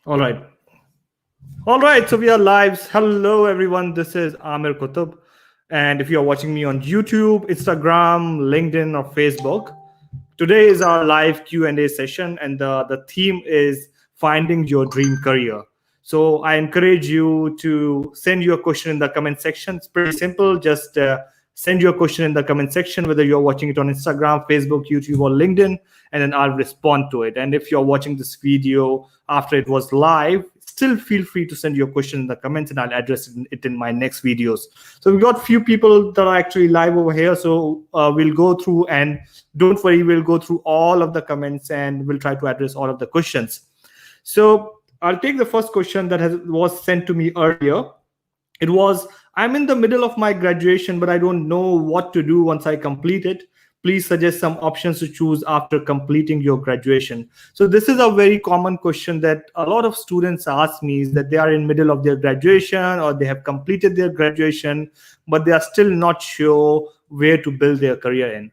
All right. All right. So we are live. Hello, everyone. This is Amir Kutub. And if you're watching me on YouTube, Instagram, LinkedIn, or Facebook, today is our live Q&A session. And the theme is finding your dream career. So I encourage you to send your question in the comment section. It's pretty simple. Just send your question in the comment section, whether you're watching it on Instagram, Facebook, YouTube, or LinkedIn, and then I'll respond to it. And if you're watching this video after it was live, still feel free to send your question in the comments and I'll address it in my next videos. So we've got few people that are actually live over here. So we'll go through, and don't worry, we'll go through all of the comments and we'll try to address all of the questions. So I'll take the first question that was sent to me earlier. It was, I'm in the middle of my graduation, but I don't know what to do once I complete it. Please suggest some options to choose after completing your graduation. So this is a very common question that a lot of students ask me, is that they are in middle of their graduation or they have completed their graduation, but they are still not sure where to build their career in.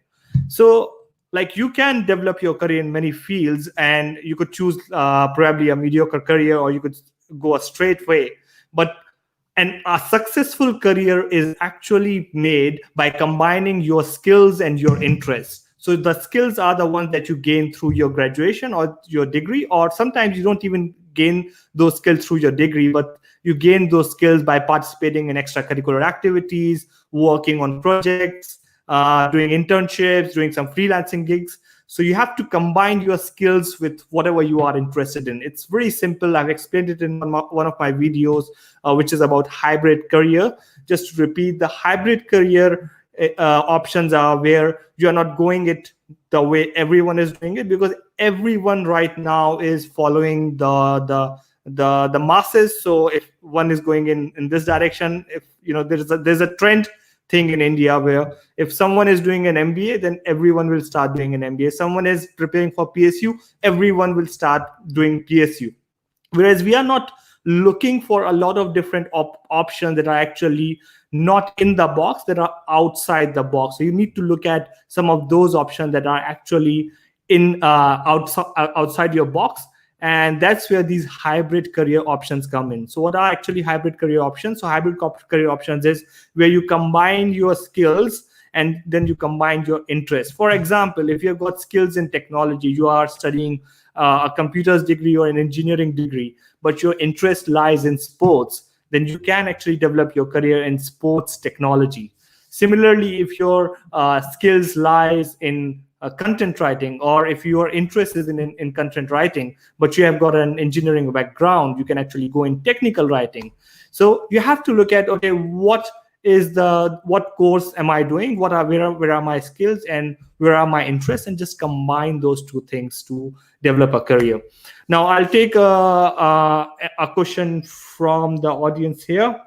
So like, you can develop your career in many fields, and you could choose probably a mediocre career, or you could go a straight way. But a successful career is actually made by combining your skills and your interests. So the skills are the ones that you gain through your graduation or your degree, or sometimes you don't even gain those skills through your degree, but you gain those skills by participating in extracurricular activities, working on projects, doing internships, doing some freelancing gigs. So you have to combine your skills with whatever you are interested in. It's very simple. I've explained it in one of my videos, which is about hybrid career. Just to repeat, the hybrid career options are where you're not going it the way everyone is doing it, because everyone right now is following the masses. So if one is going in this direction, if there's a trend thing in India where if someone is doing an MBA, then everyone will start doing an MBA. Someone is preparing for PSU, everyone will start doing PSU. Whereas we are not looking for a lot of different options that are actually not in the box, that are outside the box. So you need to look at some of those options that are actually in outside your box. And that's where these hybrid career options come in. So what are actually hybrid career options? So hybrid career options is where you combine your skills and then you combine your interests. For example, if you've got skills in technology, you are studying a computer's degree or an engineering degree, but your interest lies in sports, then you can actually develop your career in sports technology. Similarly, if your skills lies in content writing, or if you are interested in content writing, but you have got an engineering background, you can actually go in technical writing. So you have to look at, okay, what course am I doing? Where are my skills and where are my interests? And just combine those two things to develop a career. Now I'll take a question from the audience here.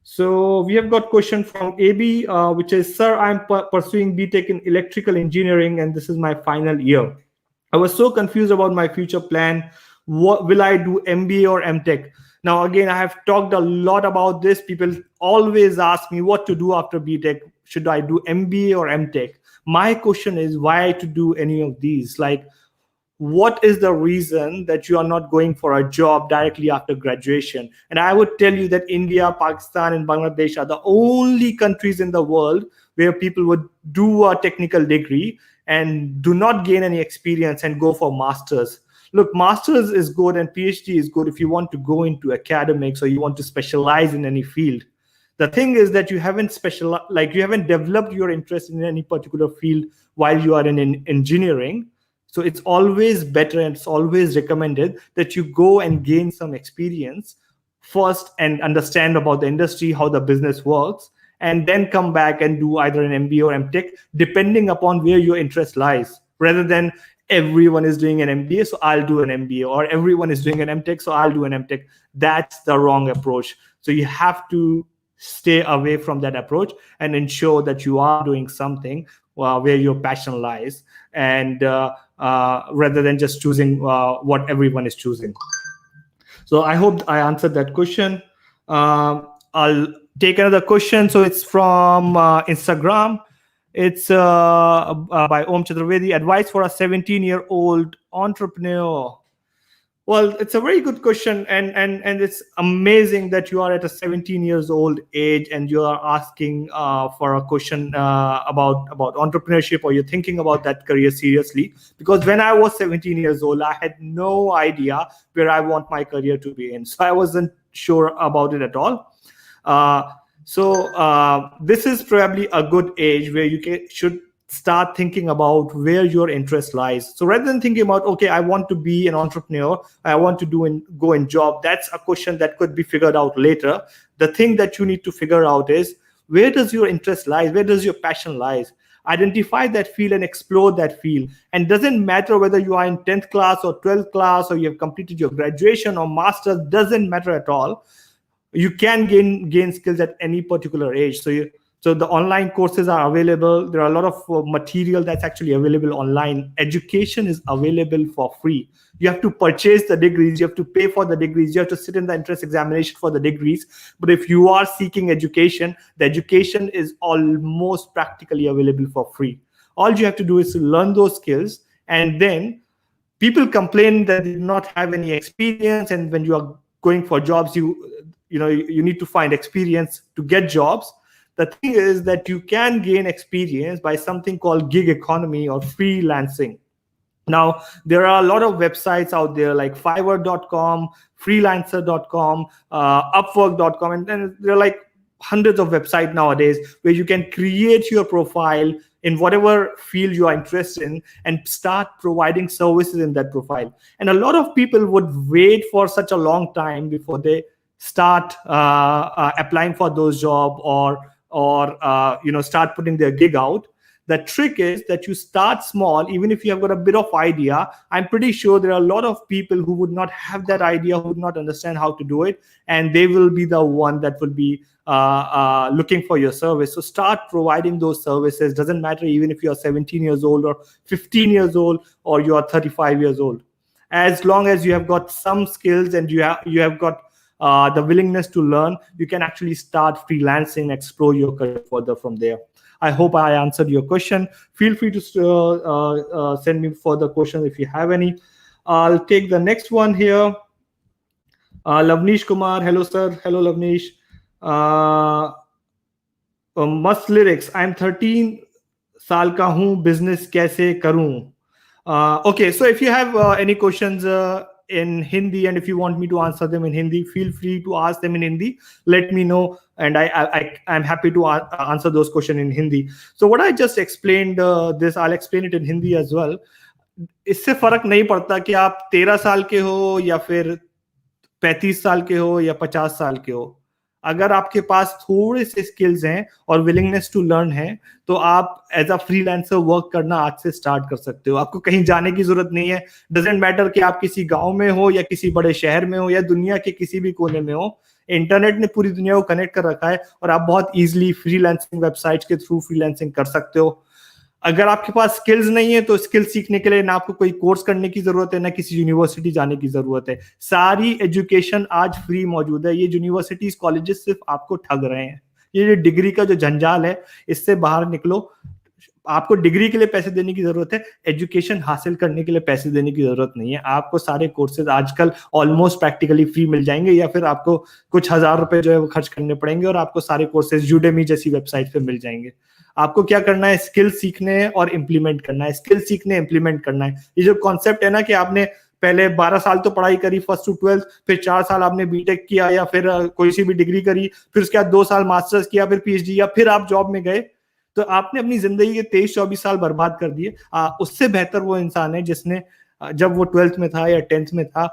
So we have got question from AB, which is, sir, I'm pursuing BTech in electrical engineering, and this is my final year. I was so confused about my future plan. What will I do, MBA or MTech? Now, again, I have talked a lot about this. People always ask me what to do after BTech. Should I do MBA or MTech? My question is, why to do any of these? Like, what is the reason that you are not going for a job directly after graduation? And I would tell you that India, Pakistan, and Bangladesh are the only countries in the world where people would do a technical degree and do not gain any experience and go for masters. Look, masters is good and PhD is good if you want to go into academics or you want to specialize in any field. The thing is that you haven't developed your interest in any particular field while you are in engineering. So it's always better and it's always recommended that you go and gain some experience first and understand about the industry, how the business works, and then come back and do either an MBA or MTech, depending upon where your interest lies, rather than everyone is doing an MBA, so I'll do an MBA, or everyone is doing an MTech, so I'll do an MTech. That's the wrong approach. So you have to stay away from that approach and ensure that you are doing something where your passion lies, and rather than just choosing what everyone is choosing. So I hope I answered that question. I'll take another question. So it's from Instagram. It's by Om Chaturvedi. Advice for a 17-year-old entrepreneur. Well, it's a very good question, and it's amazing that you are at a 17 years old age and you are asking for a question about entrepreneurship, or you're thinking about that career seriously. Because when I was 17 years old, I had no idea where I want my career to be in, so I wasn't sure about it at all. Uh, so this is probably a good age where should start thinking about where your interest lies. So rather than thinking about, okay, I want to be an entrepreneur, I want to go in job, that's a question that could be figured out later. The thing that you need to figure out is, where does your interest lie? Where does your passion lies? Identify that field and explore that field. And doesn't matter whether you are in 10th class or 12th class, or you have completed your graduation or master's, doesn't matter at all. You can gain skills at any particular age. So the online courses are available. There are a lot of material that's actually available online. Education is available for free. You have to purchase the degrees, you have to pay for the degrees, you have to sit in the entrance examination for the degrees. But if you are seeking education, the education is almost practically available for free. All you have to do is to learn those skills. And then people complain that they do not have any experience, and when you are going for jobs, you need to find experience to get jobs. The thing is that you can gain experience by something called gig economy or freelancing. Now, there are a lot of websites out there like Fiverr.com, Freelancer.com, Upwork.com, and there are like hundreds of websites nowadays where you can create your profile in whatever field you are interested in and start providing services in that profile. And a lot of people would wait for such a long time before they start applying for those jobs, or start putting their gig out. The trick is that you start small. Even if you have got a bit of idea, I'm pretty sure there are a lot of people who would not have that idea, who would not understand how to do it, and they will be the one that will be looking for your service. So start providing those services. Doesn't matter even if you are 17 years old or 15 years old or you are 35 years old. As long as you have got some skills and you have got the willingness to learn, you can actually start freelancing, explore your career further from there. I hope I answered your question. Feel free to send me further questions if you have any. I'll take the next one here. Lavnish Kumar, hello sir. Hello Lavnish. Must lyrics. I'm 13 साल का हूँ, business कैसे करूँ? Okay, so if you have any questions in Hindi, and if you want me to answer them in Hindi, feel free to ask them in Hindi. Let me know, and I'm happy to answer those questions in Hindi. So what I just explained, this I'll explain it in Hindi as well. इससे फर्क नहीं पड़ता कि आप 13 साल के हो या फिर 35 साल के हो या 50 साल के हो. अगर आपके पास थोड़े से स्किल्स हैं और विलिंगनेस टू लर्न है, तो आप एज अ फ्रीलांसर वर्क करना आज से स्टार्ट कर सकते हो. आपको कहीं जाने की जरूरत नहीं है. डजेंट मैटर कि आप किसी गांव में हो या किसी बड़े शहर में हो या दुनिया के किसी भी कोने में हो. इंटरनेट ने पूरी दुनिया को कनेक्ट कर रखा है और आप बहुत इजीली फ्रीलांसिंग वेबसाइट्स के थ्रू फ्रीलांसिंग कर सकते हो. अगर आपके पास स्किल्स नहीं है, तो स्किल्स सीखने के लिए ना आपको कोई कोर्स करने की जरूरत है, ना किसी यूनिवर्सिटी जाने की जरूरत है. सारी एजुकेशन आज फ्री मौजूद है. ये यूनिवर्सिटीज कॉलेजेस सिर्फ आपको ठग रहे हैं. ये जो डिग्री का जो जंजाल है, इससे बाहर निकलो. आपको डिग्री के लिए पैसे देने की जरूरत है, एजुकेशन हासिल करने के लिए पैसे देने की जरूरत नहीं है. आपको सारे कोर्सेज आजकल ऑलमोस्ट प्रैक्टिकली फ्री मिल जाएंगे, या फिर आपको कुछ हजार रुपए जो है वो खर्च करने पड़ेंगे और आपको सारे कोर्सेज यूडेमी जैसी वेबसाइट पे मिल जाएंगे. आपको क्या करना है, स्किल सीखने हैं और इम्प्लीमेंट करना है. स्किल सीखने, इम्प्लीमेंट करना है. ये जो कॉन्सेप्ट है ना कि आपने पहले 12 साल तो पढ़ाई करी, फर्स्ट टू 12th, फिर 4 साल आपने बीटेक किया या फिर कोई सी भी डिग्री करी, फिर उसके बाद 2 साल मास्टर्स किया, फिर पीएचडी, या फिर आप जॉब में गए, तो आपने अपनी जिंदगी के 23-24 साल बर्बाद कर दिए. उससे बेहतर वो इंसान है जिसने जब वो 12th में था या 10th में था,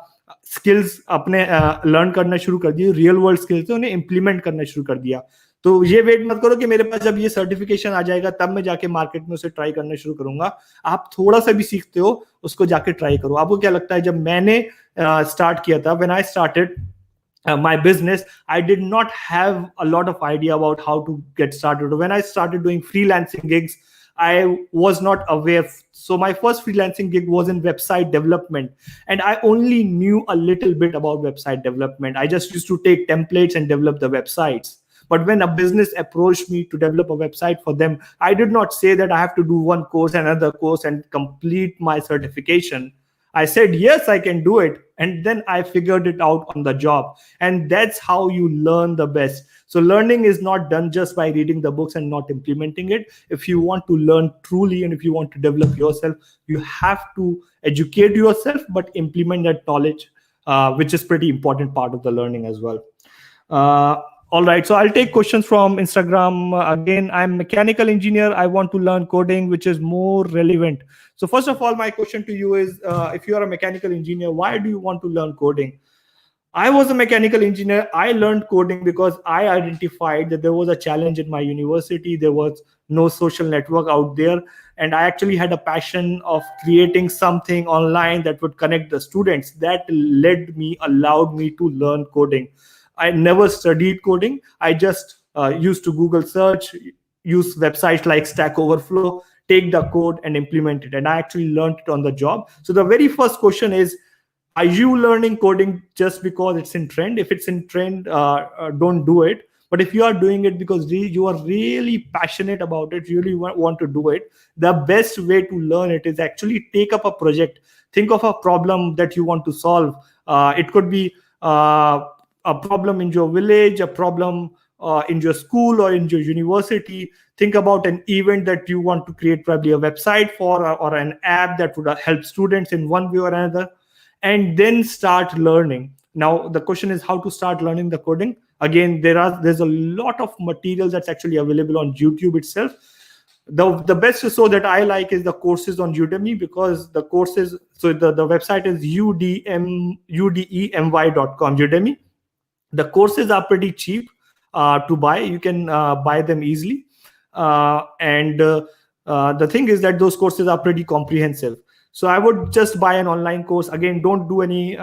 स्किल्स अपने लर्न करना शुरू कर दिए, रियल वर्ल्ड स्किल्स उन्हें इंप्लीमेंट करना शुरू कर दिया. तो ये वेट मत करो कि मेरे पास जब ये सर्टिफिकेशन आ जाएगा तब मैं जाके मार्केट में उसे ट्राई करना शुरू करूंगा. आप थोड़ा सा भी सीखते हो, उसको जाके ट्राई करो. आपको क्या लगता है, जब मैंने स्टार्ट किया था, when I started my business, I did not have a lot of idea about how to get started. When I started doing freelancing gigs, I was not aware. So my first freelancing gig was in website development, and I only knew a little bit about website development. I just used to take templates and develop the websites. But when a business approached me to develop a website for them, I did not say that I have to do one course, another course, and complete my certification. I said, yes, I can do it. And then I figured it out on the job. And that's how you learn the best. So learning is not done just by reading the books and not implementing it. If you want to learn truly and if you want to develop yourself, you have to educate yourself, but implement that knowledge, which is pretty important part of the learning as well. Uh, all right, so I'll take questions from Instagram. Again, I'm mechanical engineer. I want to learn coding, which is more relevant. So first of all, my question to you is, if you are a mechanical engineer, why do you want to learn coding? I was a mechanical engineer. I learned coding because I identified that there was a challenge in my university. There was no social network out there. And I actually had a passion of creating something online that would connect the students. That allowed me to learn coding. I never studied coding. I just used to Google search, use websites like Stack Overflow, take the code and implement it. And I actually learned it on the job. So the very first question is, are you learning coding just because it's in trend? If it's in trend, don't do it. But if you are doing it because you are really passionate about it, really want to do it, the best way to learn it is actually take up a project. Think of a problem that you want to solve. It could be a problem in your village, a problem in your school or in your university. Think about an event that you want to create, probably a website for, or an app that would help students in one way or another, and then start learning. Now the question is how to start learning the coding. Again, there's a lot of material that's actually available on YouTube itself. The best so that I like is the courses on Udemy, because the courses, so the website is udemy.com, Udemy. The courses are pretty cheap to buy. You can buy them easily. And the thing is that those courses are pretty comprehensive. So I would just buy an online course. Again, don't do any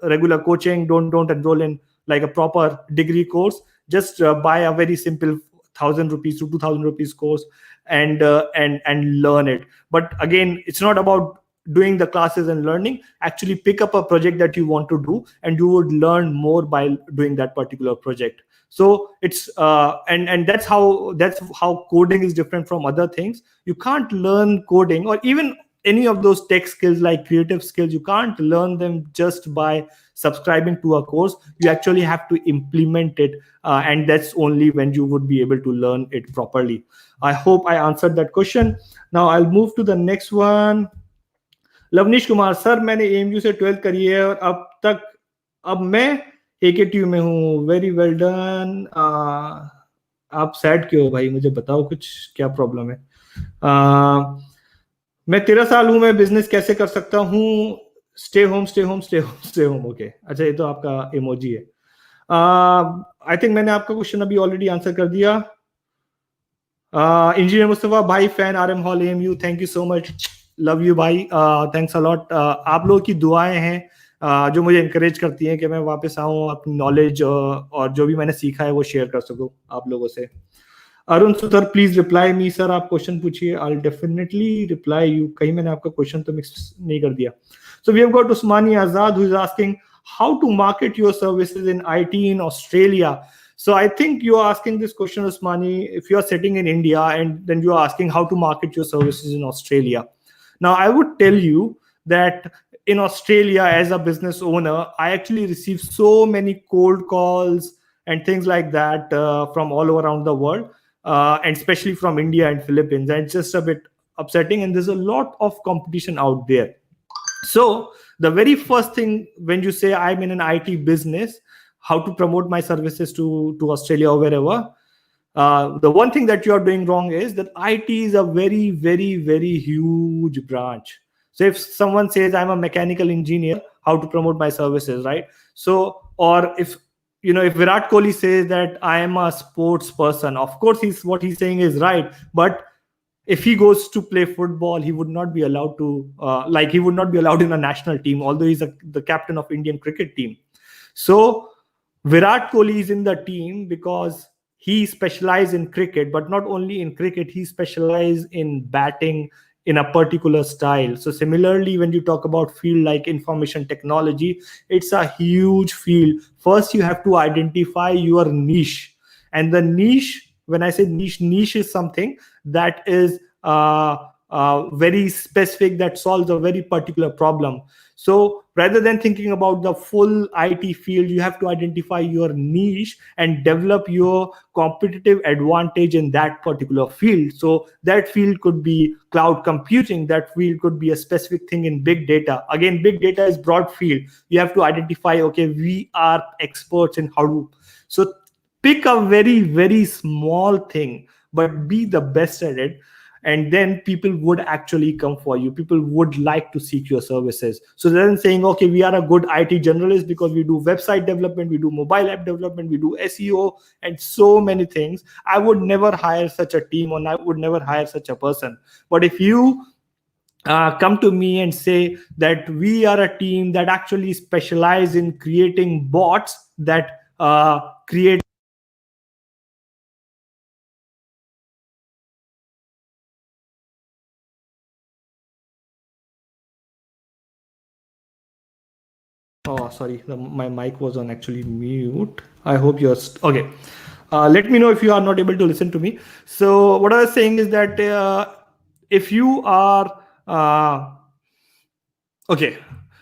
regular coaching. Don't enroll in like a proper degree course. Just buy a very simple 1,000 rupees to 2,000 rupees course and learn it. But again, it's not about doing the classes and learning. Actually pick up a project that you want to do, and you would learn more by doing that particular project. So it's and that's how coding is different from other things. You can't learn coding or even any of those tech skills like creative skills. You can't learn them just by subscribing to a course. You actually have to implement it, and that's only when you would be able to learn it properly. I hope I answered that question. Now I'll move to the next one. Lavnish Kumar sir, मैंने AMU से 12th करी है और अब मैं AKTU में हूँ. Very well done. आप सैड क्यों हो भाई, मुझे बताओ कुछ क्या प्रॉब्लम है. मैं 13 साल हूँ, मैं बिजनेस कैसे कर सकता हूँ. Stay home stay home stay home stay home. Okay, अच्छा, ये तो आपका इमोजी है. आई थिंक मैंने आपका क्वेश्चन अभी ऑलरेडी आंसर कर दिया. इंजीनियर मुस्तफा भाई, fan RM hall AMU, thank you so much. Love you भाई, थैंक्स अ लॉट. आप लोगों की दुआएं हैं जो मुझे इनकरेज करती हैं कि मैं वापस आऊँ, अपनी नॉलेज और जो भी मैंने सीखा है वो शेयर कर सकूँ आप लोगों से. Arun Suthar, please reply me. Sir आप क्वेश्चन पूछिए, I will definitely reply you. कहीं मैंने आपका क्वेश्चन तो मिक्स नहीं कर दिया. So we have got Usmani Azad who is asking how to market your services in IT in Australia. So I think you are asking this question, Usmani, if you are sitting in India and then you are asking how to market your services in Australia. Now, I would tell you that in Australia, as a business owner, I actually receive so many cold calls and things like that from all around the world, and especially from India and Philippines. And it's just a bit upsetting, and there's a lot of competition out there. So the very first thing when you say I'm in an IT business, how to promote my services to Australia or wherever, the one thing that you are doing wrong is that IT is a very, very, very huge branch. So if someone says I'm a mechanical engineer, how to promote my services, right? So, or if if Virat Kohli says that I am a sports person, of course what he's saying is right. But if he goes to play football, he would not be allowed to, he would not be allowed in a national team, although he's the captain of Indian cricket team. So Virat Kohli is in the team because he specialized in cricket, but not only in cricket, he specialized in batting in a particular style. So similarly, when you talk about field like information technology, it's a huge field. First, you have to identify your niche. And the niche, when I say niche is something that is very specific, that solves a very particular problem. So rather than thinking about the full IT field, you have to identify your niche and develop your competitive advantage in that particular field. So that field could be cloud computing, that field could be a specific thing in big data. Again, big data is broad field. You have to identify, okay, we are experts in Hadoop. So pick a very, very small thing, but be the best at it, and then people would actually come for you. People would like to seek your services. So then saying, okay, we are a good IT generalist because we do website development, we do mobile app development, we do SEO, and so many things. I would never hire such a team, or I would never hire such a person. But if you come to me and say that we are a team that actually specialize in creating bots that create. Oh, sorry, my mic was on actually mute. I hope you're okay. Let me know if you are not able to listen to me. So what I was saying is that if you are okay,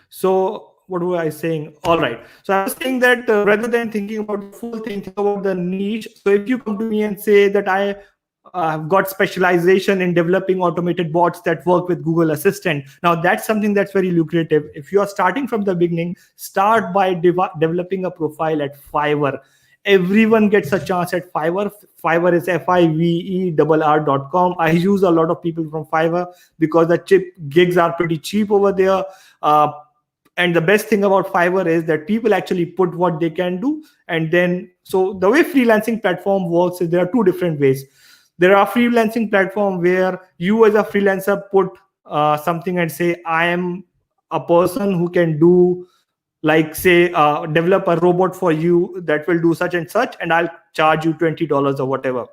so what were I saying? All right. So I was saying that rather than thinking about the full thing, think about the niche. So if you come to me and say that I have got specialization in developing automated bots that work with Google Assistant, now that's something that's very lucrative. If you are starting from the beginning, start by developing a profile at Fiverr. Everyone gets a chance at Fiverr. Fiverr is fiverr.com. I use a lot of people from Fiverr because the gigs are pretty cheap over there. And the best thing about Fiverr is that people actually put what they can do. And then, so the way freelancing platform works is there are two different ways. There are freelancing platform where you as a freelancer put something and say, I am a person who can do, like, say, develop a robot for you that will do such and such, and I'll charge you $20 or whatever.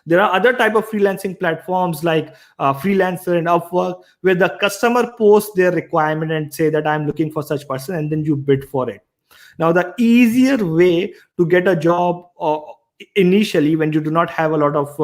There are other type of freelancing platforms like Freelancer and Upwork, where the customer posts their requirement and say that I'm looking for such person, and then you bid for it. Now, the easier way to get a job initially, when you do not have a lot of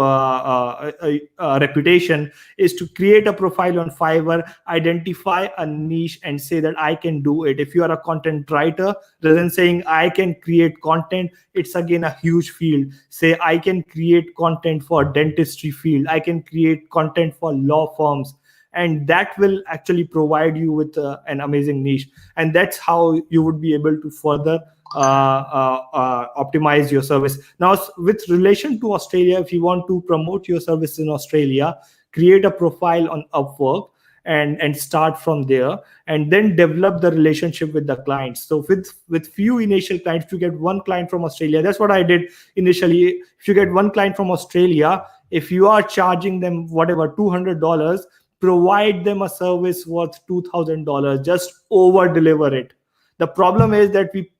reputation, is to create a profile on Fiverr, identify a niche, and say that I can do it. If you are a content writer, rather than saying I can create content, it's again a huge field. Say I can create content for dentistry field, I can create content for law firms, and that will actually provide you with an amazing niche. And that's how you would be able to further optimize your service. Now, with relation to Australia, if you want to promote your service in Australia, create a profile on Upwork and start from there, and then develop the relationship with the clients. So with few initial clients, if you get one client from Australia, that's what I did initially. If you get one client from Australia, if you are charging them whatever $200, provide them a service worth $2,000. Just over deliver it. The problem is that we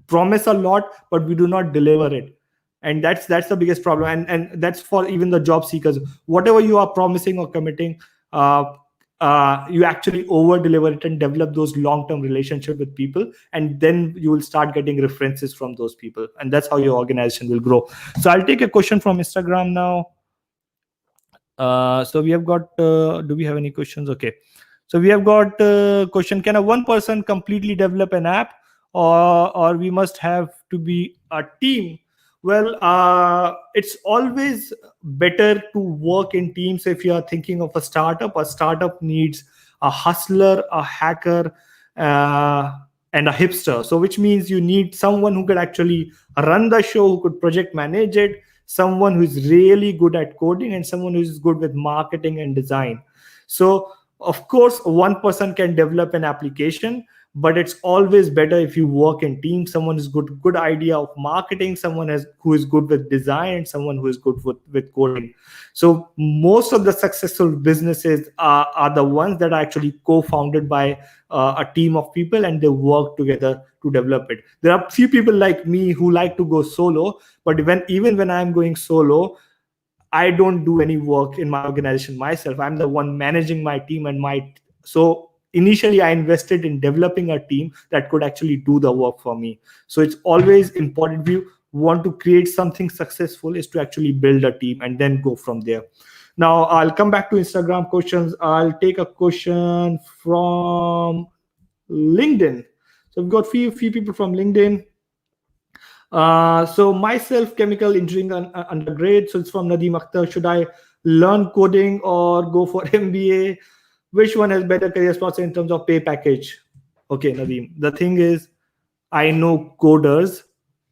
promise a lot, but we do not deliver it, and that's the biggest problem. And that's for even the job seekers. Whatever you are promising or committing, you actually over deliver it and develop those long-term relationship with people, and then you will start getting references from those people, and that's how your organization will grow. So I'll take a question from Instagram now. So we have got do we have any questions? Okay, so we have got a question: can a one person completely develop an app, or we must have to be a team? Well, it's always better to work in teams. If you are thinking of a startup needs a hustler, a hacker, and a hipster. So which means you need someone who could actually run the show, who could project manage it, someone who is really good at coding, and someone who is good with marketing and design. So of course, one person can develop an application, but it's always better if you work in team. Someone is good idea of marketing, someone who is good with design, and someone who is good with coding. So most of the successful businesses are the ones that are actually co-founded by a team of people, and they work together to develop it. There are few people like me who like to go solo, but even when I'm going solo, I don't do any work in my organization myself. I'm the one managing my team, so initially I invested in developing a team that could actually do the work for me. So it's always important, if you want to create something successful, is to actually build a team and then go from there. Now I'll come back to Instagram questions. I'll take a question from LinkedIn. So we've got few people from LinkedIn. So myself, chemical engineering undergrad. So it's from Nadeem Akhtar. Should I learn coding or go for MBA? Which one has better career prospects in terms of pay package? Okay, Nadeem. The thing is, I know coders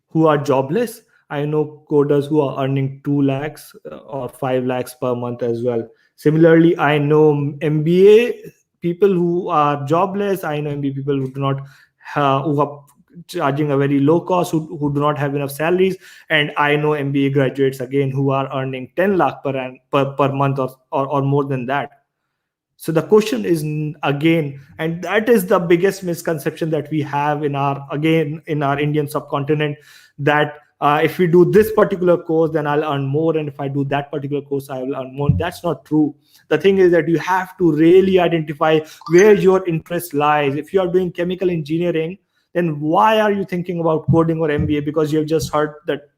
who are jobless. I know coders who are earning 2 lakhs or 5 lakhs per month as well. Similarly, I know MBA people who are jobless. I know MBA people who do not who are charging a very low cost, who do not have enough salaries. And I know MBA graduates again who are earning 10 lakh per month or more than that. So the question is again, and that is the biggest misconception that we have in our Indian subcontinent, that if we do this particular course, then I'll earn more, and if I do that particular course, I will earn more. That's not true. The thing is that you have to really identify where your interest lies. If you are doing chemical engineering, then why are you thinking about coding or MBA? Because you have just heard that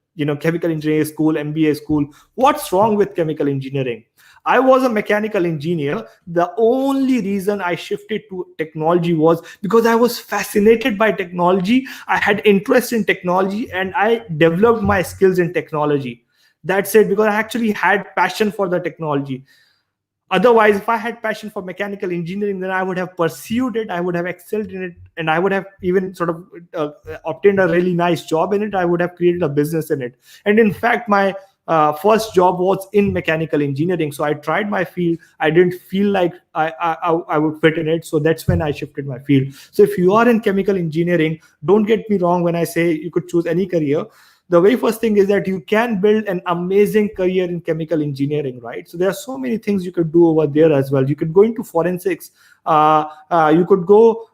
chemical engineering school, MBA school. What's wrong with chemical engineering? I was a mechanical engineer. The only reason I shifted to technology was because I was fascinated by technology. I had interest in technology and I developed my skills in technology. That's it, because I actually had passion for the technology. Otherwise, if I had passion for mechanical engineering, then I would have pursued it, I would have excelled in it, and I would have even sort of obtained a really nice job in it. I would have created a business in it. And in fact, my first job was in mechanical engineering. So I tried my field. I didn't feel like I would fit in it. So that's when I shifted my field. So if you are in chemical engineering, don't get me wrong when I say you could choose any career. The very first thing is that you can build an amazing career in chemical engineering, right? So there are so many things you could do over there as well. You could go into forensics. You could go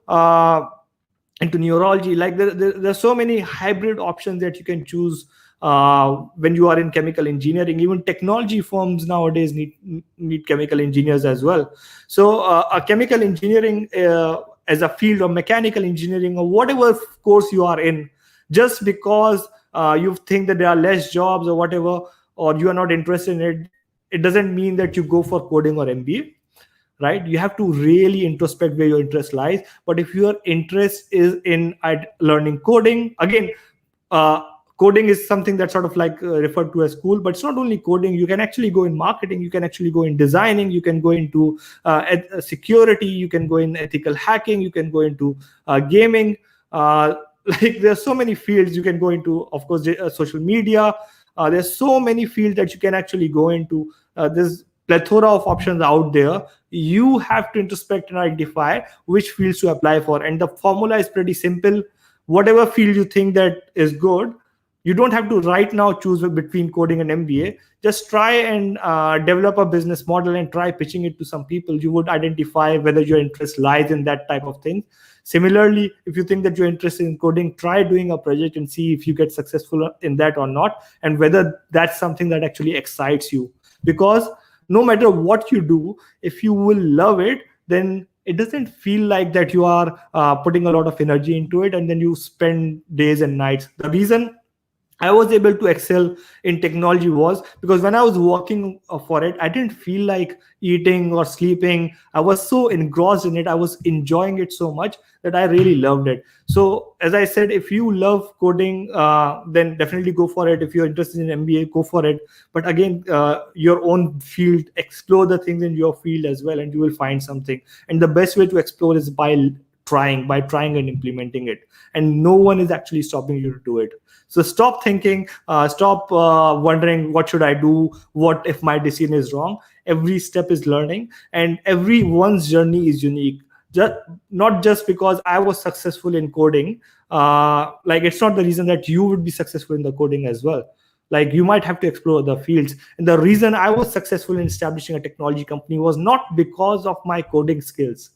into neurology. Like there's so many hybrid options that you can choose when you are in chemical engineering. Even technology firms nowadays need chemical engineers as well. So a chemical engineering as a field, or mechanical engineering, or whatever course you are in, just because you think that there are less jobs or whatever, or you are not interested in it, it doesn't mean that you go for coding or MBA, right? You have to really introspect where your interest lies. But if your interest is in learning coding, again, coding is something that's sort of like referred to as cool, but it's not only coding. You can actually go in marketing, you can actually go in designing, you can go into security, you can go in ethical hacking, you can go into gaming. Like there's so many fields you can go into. Of course, social media. There's so many fields that you can actually go into. There's plethora of options out there. You have to introspect and identify which fields to apply for. And the formula is pretty simple. Whatever field you think that is good, you don't have to right now choose between coding and MBA. Just try and develop a business model and try pitching it to some people. You would identify whether your interest lies in that type of thing. Similarly, if you think that you're interested in coding, try doing a project and see if you get successful in that or not, and whether that's something that actually excites you. Because no matter what you do, if you will love it, then it doesn't feel like that you are putting a lot of energy into it and then you spend days and nights. The reason I was able to excel in technology was because when I was working for it, I didn't feel like eating or sleeping. I was so engrossed in it. I was enjoying it so much that I really loved it. So as I said, if you love coding, then definitely go for it. If you're interested in MBA, go for it. But again, your own field, explore the things in your field as well, and you will find something. And the best way to explore is by trying and implementing it. And no one is actually stopping you to do it. So stop thinking, stop wondering, what should I do? What if my decision is wrong? Every step is learning, and everyone's journey is unique. Not just because I was successful in coding, like it's not the reason that you would be successful in the coding as well. Like you might have to explore the fields. And the reason I was successful in establishing a technology company was not because of my coding skills.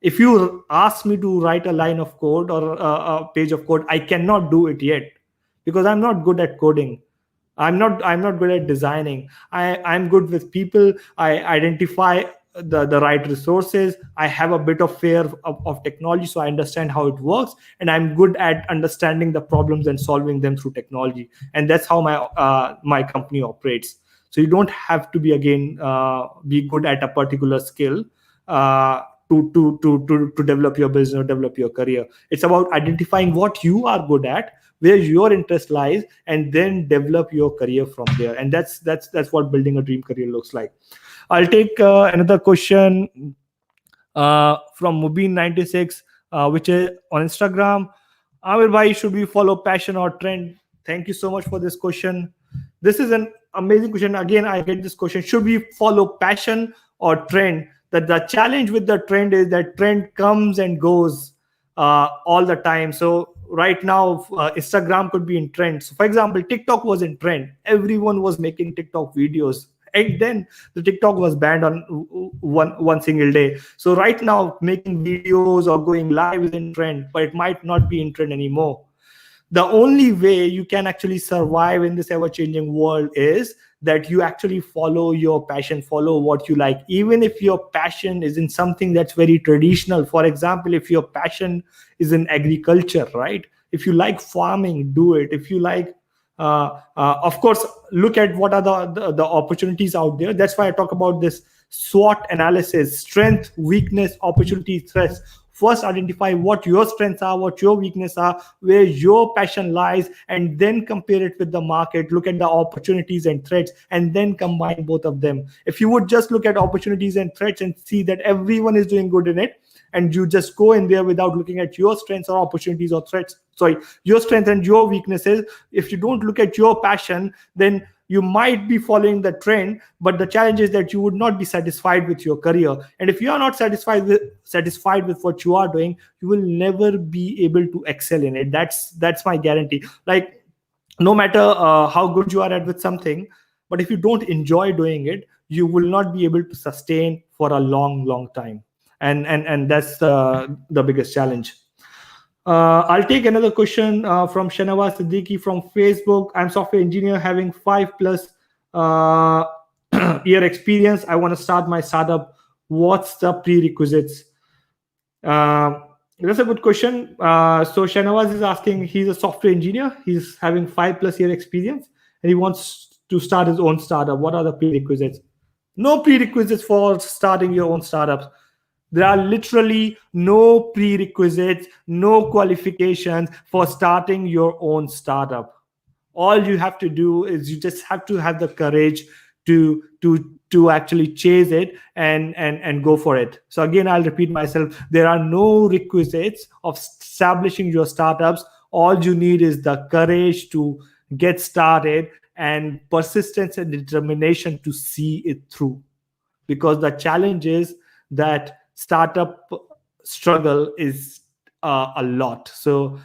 If you ask me to write a line of code or a page of code, I cannot do it yet because I'm not good at coding. I'm not good at designing. I'm good with people. I identify the right resources. I have a bit of fear of technology, so I understand how it works, and I'm good at understanding the problems and solving them through technology. And that's how my company operates. So you don't have to be again be good at a particular skill to develop your business or develop your career. It's about identifying what you are good at, where your interest lies, and then develop your career from there. And that's what building a dream career looks like. I'll take another question from Mubin96, which is on Instagram. Amir bhai, should we follow passion or trend? Thank you so much for this question. This is an amazing question. Again, I get this question: should we follow passion or trend? That the challenge with the trend is that trend comes and goes all the time. So right now, Instagram could be in trend. So for example, TikTok was in trend. Everyone was making TikTok videos, and then the TikTok was banned on one single day. So right now, making videos or going live is in trend, but it might not be in trend anymore. The only way you can actually survive in this ever-changing world is that you actually follow your passion, follow what you like. Even if your passion is in something that's very traditional, for example, if your passion is in agriculture, right? If you like farming, do it. If you like of course, look at what are the opportunities out there. That's why I talk about this SWOT analysis: strength, weakness, opportunity, threats. First, identify what your strengths are, what your weaknesses are, where your passion lies, and then compare it with the market. Look at the opportunities and threats, and then combine both of them. If you would just look at opportunities and threats and see that everyone is doing good in it, and you just go in there without looking at your strengths or opportunities or threats, your strengths and your weaknesses, if you don't look at your passion, then you might be following the trend, but the challenge is that you would not be satisfied with your career. And if you are not satisfied with what you are doing, you will never be able to excel in it. That's my guarantee. Like, no matter how good you are at with something, but if you don't enjoy doing it, you will not be able to sustain for a long time. And that's the biggest challenge. I'll take another question from Shanawaz Siddiqui from Facebook. I'm software engineer having 5+ year experience. I want to start my startup. What's the prerequisites? That's a good question. So Shanawaz is asking, he's a software engineer. He's having 5+ year experience, and he wants to start his own startup. What are the prerequisites? No prerequisites for starting your own startups. There are literally no prerequisites, no qualifications for starting your own startup. All you have to do is you just have to have the courage to actually chase it and go for it. So again, I'll repeat myself. There are no requisites of establishing your startups. All you need is the courage to get started and persistence and determination to see it through. Because the challenge is that startup struggle is a lot. So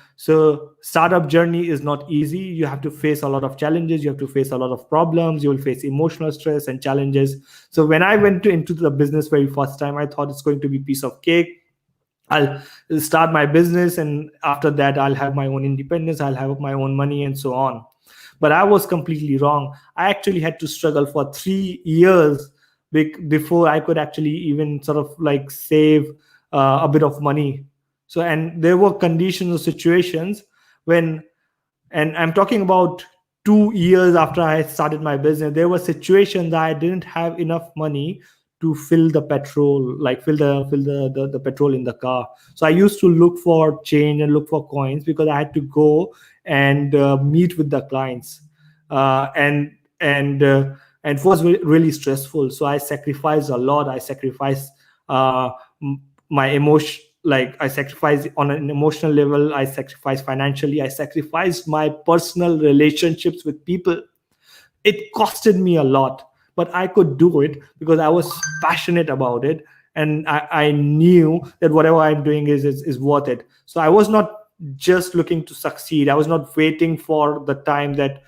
startup journey is not easy. You have to face a lot of challenges. You have to face a lot of problems. You will face emotional stress and challenges. So when I went into the business very first time, I thought it's going to be piece of cake. I'll start my business, and after that I'll have my own independence, I'll have my own money, and so on. But I was completely wrong. I actually had to struggle for 3 years before I could actually even sort of like save a bit of money. So, and there were conditions or situations when, and I'm talking about 2 years after I started my business, there were situations I didn't have enough money to fill the petrol, like fill the petrol in the car. So I used to look for change and look for coins because I had to go and meet with the clients, and it was really stressful. So I sacrificed a lot. I sacrificed my emotion, like I sacrificed on an emotional level, I sacrificed financially, I sacrificed my personal relationships with people. It costed me a lot, but I could do it because I was passionate about it, and I knew that whatever I'm doing is worth it. So I was not just looking to succeed. I was not waiting for the time that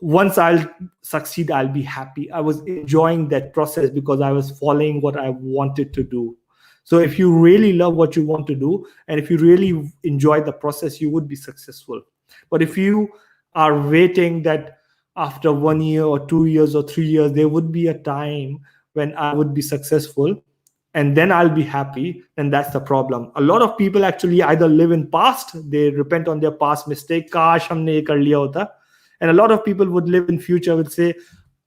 once I'll succeed, I'll be happy. I was enjoying that process because I was following what I wanted to do. So if you really love what you want to do, and if you really enjoy the process, you would be successful. But if you are waiting that after 1 year or 2 years or 3 years, there would be a time when I would be successful and then I'll be happy, then that's the problem. A lot of people actually either live in past, they repent on their past mistake, kash humne ye kar liya hota. And a lot of people would live in future, would say,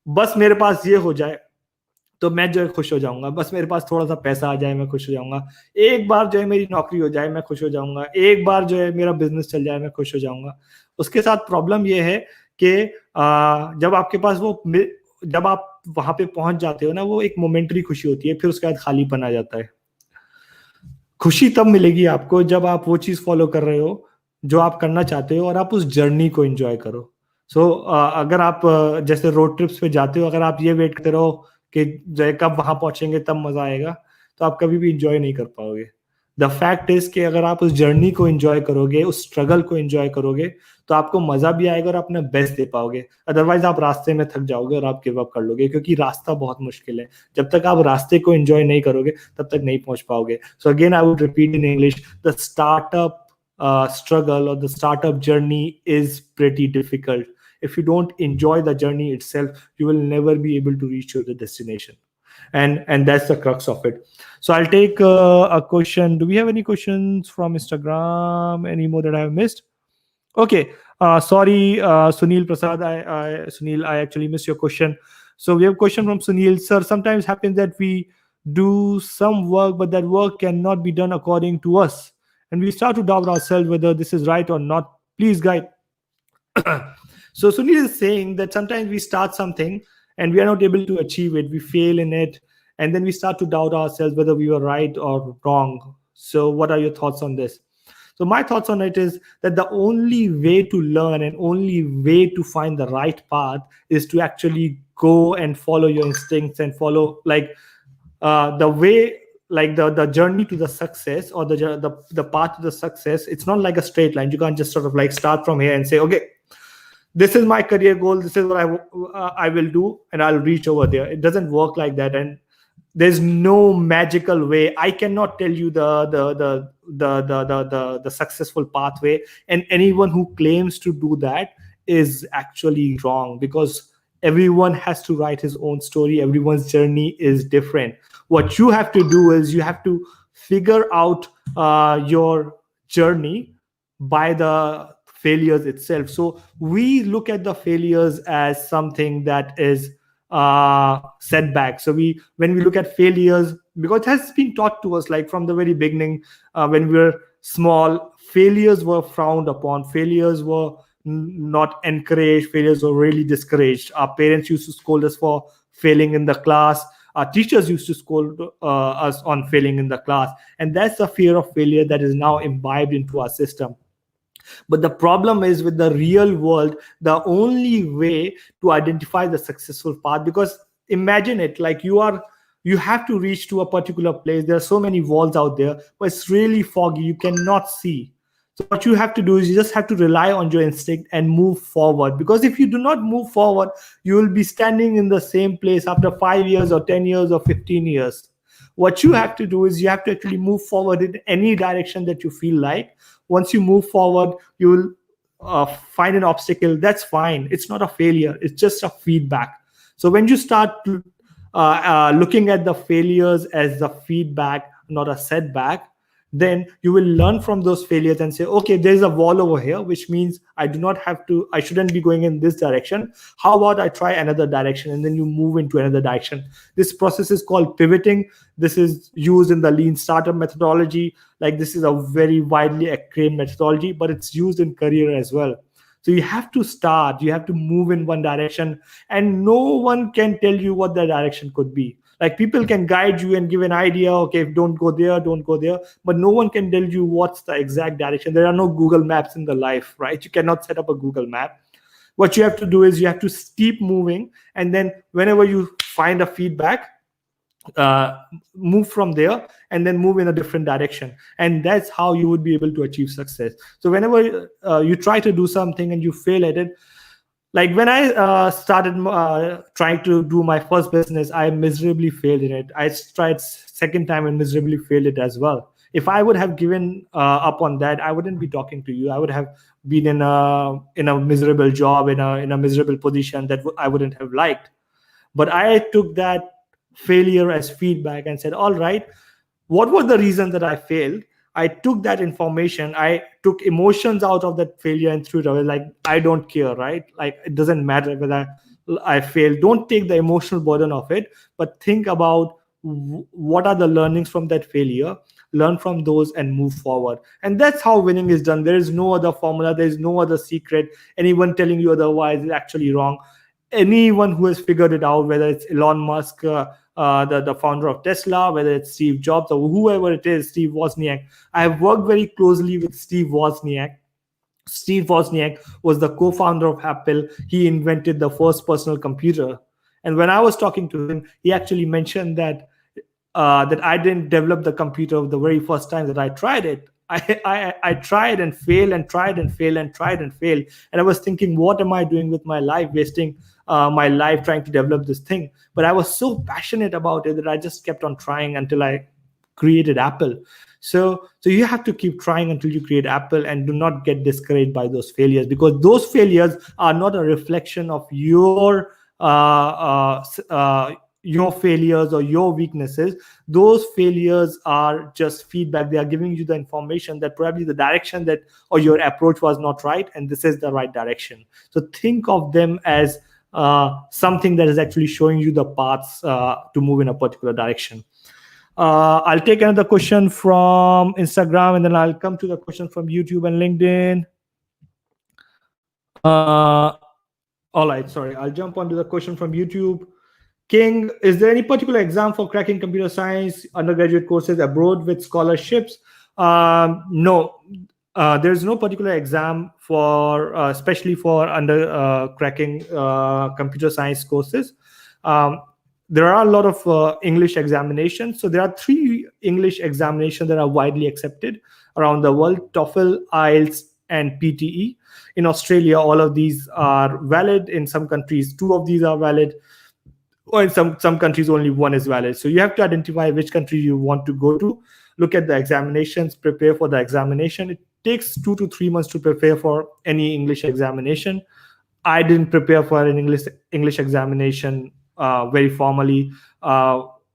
बस मेरे पास ये हो जाए तो मैं जो है खुश हो जाऊंगा, बस मेरे पास थोड़ा सा पैसा आ जाए मैं खुश हो जाऊंगा, एक बार जो है मेरी नौकरी हो जाए मैं खुश हो जाऊंगा, एक बार जो है मेरा बिजनेस चल जाए मैं खुश हो जाऊंगा। उसके साथ प्रॉब्लम ये है कि जब आपके पास जब आप वहां पे पहुंच जाते हो ना, वो एक मोमेंटरी खुशी होती है, फिर उसके बाद खालीपन आ जाता है। खुशी तब मिलेगी आपको जब आप वो चीज फॉलो कर रहे हो जो आप करना चाहते हो और आप उस जर्नी को एंजॉय करो। अगर आप जैसे रोड ट्रिप्स पे जाते हो, अगर आप ये वेट करते रहो कि जो है कब वहां पहुंचेंगे तब मजा आएगा, तो आप कभी भी इंजॉय नहीं कर पाओगे। द फैक्ट इज कि अगर आप उस जर्नी को एंजॉय करोगे, उस स्ट्रगल को एंजॉय करोगे, तो आपको मजा भी आएगा और अपना बेस्ट दे पाओगे। अदरवाइज आप रास्ते में थक जाओगे और आप गिव अप कर लोगे, क्योंकि रास्ता बहुत मुश्किल है। जब तक आप रास्ते को एंजॉय नहीं करोगे तब तक नहीं पहुंच पाओगे। So again I would repeat in English, the startup struggle or the startup journey is pretty difficult. If you don't enjoy the journey itself, you will never be able to reach your destination, and that's the crux of it. So I'll take a question. Do we have any questions from Instagram? Any more that I have missed? Okay. Sorry, Sunil Prasad. Sunil, I actually missed your question. So we have a question from Sunil. Sir, sometimes happens that we do some work, but that work cannot be done according to us, and we start to doubt ourselves whether this is right or not. Please guide. So Sunil is saying that sometimes we start something and we are not able to achieve it. We fail in it, and then we start to doubt ourselves whether we were right or wrong. So what are your thoughts on this? So my thoughts on it is that the only way to learn and only way to find the right path is to actually go and follow your instincts and follow the way, like the journey to the success, or the path to the success. It's not like a straight line. You can't just sort of like start from here and say, okay, this is my career goal, this is what I will do, and I'll reach over there. It doesn't work like that, and there's no magical way. I cannot tell you the successful pathway, and anyone who claims to do that is actually wrong, because everyone has to write his own story. Everyone's journey is different. What you have to do is you have to figure out your journey by the failures itself. So we look at the failures as something that is setback. So when we look at failures, because it has been taught to us like from the very beginning, when we were small, failures were frowned upon, failures were not encouraged, failures were really discouraged. Our parents used to scold us for failing in the class. Our teachers used to scold us on failing in the class. And that's the fear of failure that is now imbibed into our system. But the problem is, with the real world, the only way to identify the successful path, because imagine it, like you have to reach to a particular place. There are so many walls out there, but it's really foggy. You cannot see. So what you have to do is you just have to rely on your instinct and move forward. Because if you do not move forward, you will be standing in the same place after 5 years or 10 years or 15 years. What you have to do is you have to actually move forward in any direction that you feel like. Once you move forward, you will find an obstacle. That's fine. It's not a failure. It's just a feedback. So when you start looking at the failures as the feedback, not a setback, then you will learn from those failures and say, okay, there's a wall over here, which means I shouldn't be going in this direction. How about I try another direction? And then you move into another direction. This process is called pivoting. This is used in the lean startup methodology. Like, this is a very widely acclaimed methodology, but it's used in career as well. So you have to move in one direction, and no one can tell you what that direction could be. Like, people can guide you and give an idea, okay, don't go there, but no one can tell you what's the exact direction. There are no Google Maps in the life, right? You cannot set up a Google map. What you have to do is you have to keep moving, and then whenever you find a feedback, move from there and then move in a different direction. And that's how you would be able to achieve success. So whenever you try to do something and you fail at it, like when I started trying to do my first business, I miserably failed in it. I tried second time and miserably failed it as well. If I would have given up on that, I wouldn't be talking to you. I would have been in a miserable job, in a miserable position that I wouldn't have liked. But I took that failure as feedback and said, all right, what was the reason that I failed? I took that information, I took emotions out of that failure and threw it away. Like, I don't care, right? Like, it doesn't matter whether I failed. Don't take the emotional burden of it, but think about what are the learnings from that failure. Learn from those and move forward. And that's how winning is done. There is no other formula, there is no other secret. Anyone telling you otherwise is actually wrong. Anyone who has figured it out, whether it's Elon Musk, the founder of Tesla, whether it's Steve Jobs or whoever it is, Steve Wozniak. I have worked very closely with Steve Wozniak. Steve Wozniak was the co-founder of Apple. He invented the first personal computer. And when I was talking to him, he actually mentioned that I didn't develop the computer the very first time that I tried it. I tried and failed and tried and failed and tried and failed. And I was thinking, what am I doing with my life, wasting my life trying to develop this thing? But I was so passionate about it that I just kept on trying until I created Apple. So you have to keep trying until you create Apple, and do not get discouraged by those failures, because those failures are not a reflection of your failures or your weaknesses. Those failures are just feedback. They are giving you the information that probably the direction that or your approach was not right, and this is the right direction. So think of them as something that is actually showing you the paths to move in a particular direction. I'll take another question from Instagram, and then I'll come to the question from YouTube and LinkedIn. All right, sorry. I'll jump onto the question from YouTube. King, is there any particular exam for cracking computer science undergraduate courses abroad with scholarships? No, there's no particular exam for, especially for cracking computer science courses. There are a lot of English examinations. So there are 3 English examinations that are widely accepted around the world: TOEFL, IELTS, and PTE. In Australia, all of these are valid. In some countries, 2 of these are valid, or in some countries, only 1 is valid. So you have to identify which country you want to go to, look at the examinations, prepare for the examination. It takes 2 to 3 months to prepare for any English examination. I didn't prepare for an English examination very formally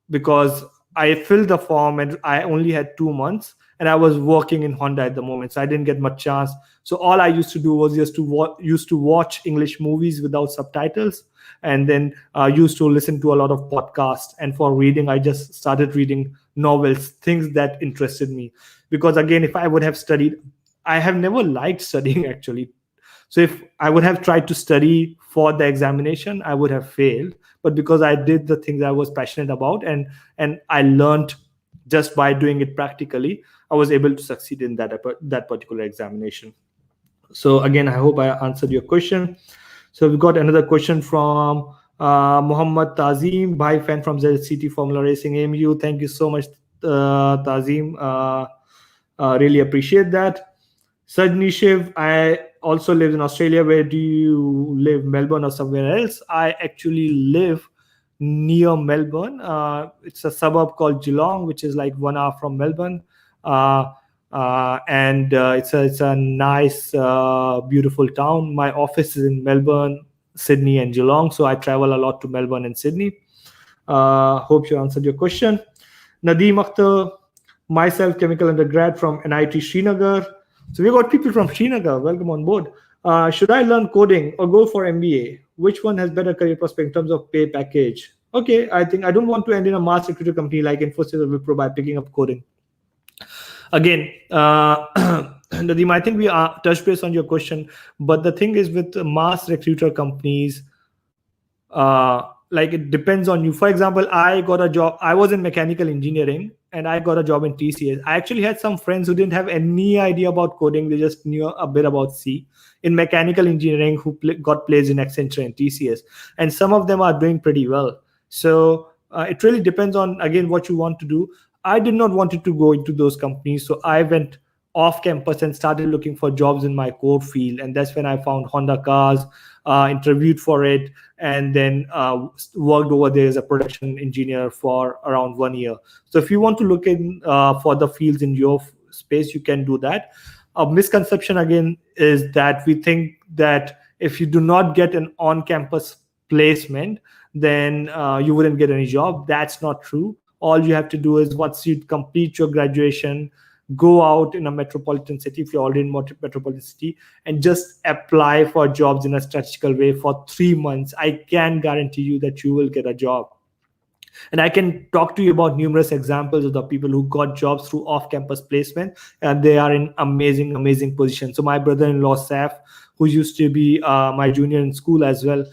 because I filled the form and I only had 2 months, and I was working in Honda at the moment, so I didn't get much chance. So all I used to do was just to watch English movies without subtitles, and then used to listen to a lot of podcasts. And for reading, I just started reading novels, things that interested me. Because again, if I would have studied, I have never liked studying actually. So if I would have tried to study for the examination, I would have failed. But because I did the things I was passionate about, and I learned just by doing it practically, I was able to succeed in that particular examination. So again, I hope I answered your question. So we've got another question from Muhammad Tazim, Bhai fan from ZCT Formula Racing AMU. Thank you so much, Tazim. Really appreciate that. Sajni Shiv, I also live in Australia. Where do you live, Melbourne or somewhere else? I actually live near Melbourne. It's a suburb called Geelong, which is like 1 hour from Melbourne. And it's a nice, beautiful town. My office is in Melbourne, Sydney, and Geelong. So I travel a lot to Melbourne and Sydney. Hope you answered your question. Nadeem Akhtar, myself, chemical undergrad from NIT Srinagar. So we've got people from Srinagar. Welcome on board. Should I learn coding or go for MBA? Which one has better career prospect in terms of pay package? Okay, I think I don't want to end in a mass recruiter company like Infosys or Wipro by picking up coding. Again, Nadeem, I think we touched base on your question, but the thing is with mass recruiter companies, like it depends on you. For example, I got a job. I was in mechanical engineering and I got a job in TCS. I actually had some friends who didn't have any idea about coding. They just knew a bit about C in mechanical engineering who got placed in Accenture and TCS. And some of them are doing pretty well. So it really depends on, again, what you want to do. I did not want to go into those companies. So I went off campus and started looking for jobs in my core field. And that's when I found Honda Cars, interviewed for it, and then worked over there as a production engineer for around 1 year. So if you want to look in for the fields in your space, you can do that. A misconception again is that we think that if you do not get an on-campus placement, then you wouldn't get any job. That's not true. All you have to do is once you complete your graduation, go out in a metropolitan city, if you're already in metropolitan city, and just apply for jobs in a statistical way for 3 months. I can guarantee you that you will get a job. And I can talk to you about numerous examples of the people who got jobs through off-campus placement, and they are in amazing, amazing positions. So my brother-in-law, Saf, who used to be my junior in school as well,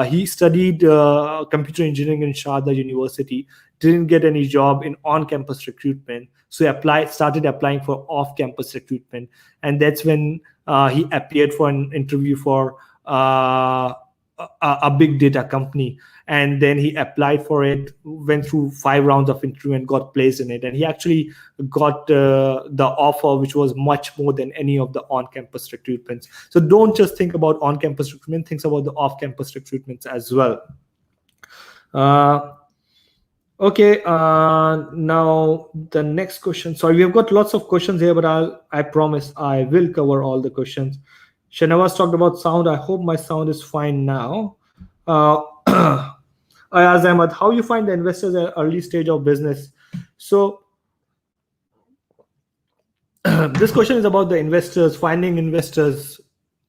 he studied computer engineering in Sharda University, didn't get any job in on-campus recruitment. So he started applying for off-campus recruitment. And that's when he appeared for an interview for a big data company. And then he applied for it, went through 5 rounds of interview and got placed in it. And he actually got the offer, which was much more than any of the on-campus recruitments. So don't just think about on-campus recruitment, think about the off-campus recruitments as well. Okay, now the next question. Sorry, we have got lots of questions here, but I promise I will cover all the questions. Shanawaz talked about sound. I hope my sound is fine now. Ayaz Ahmed, how you find the investors at early stage of business? So this question is about the investors, finding investors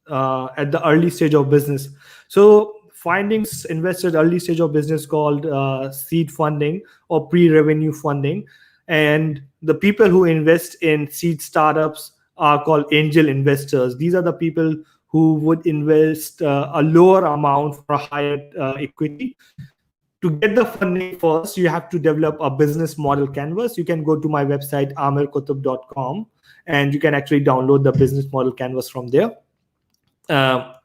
at the early stage of business. So finding investors early stage of business called seed funding or pre-revenue funding. And the people who invest in seed startups are called angel investors. These are the people who would invest a lower amount for a higher equity. To get the funding first, you have to develop a business model canvas. You can go to my website, amirkutub.com, and you can actually download the business model canvas from there.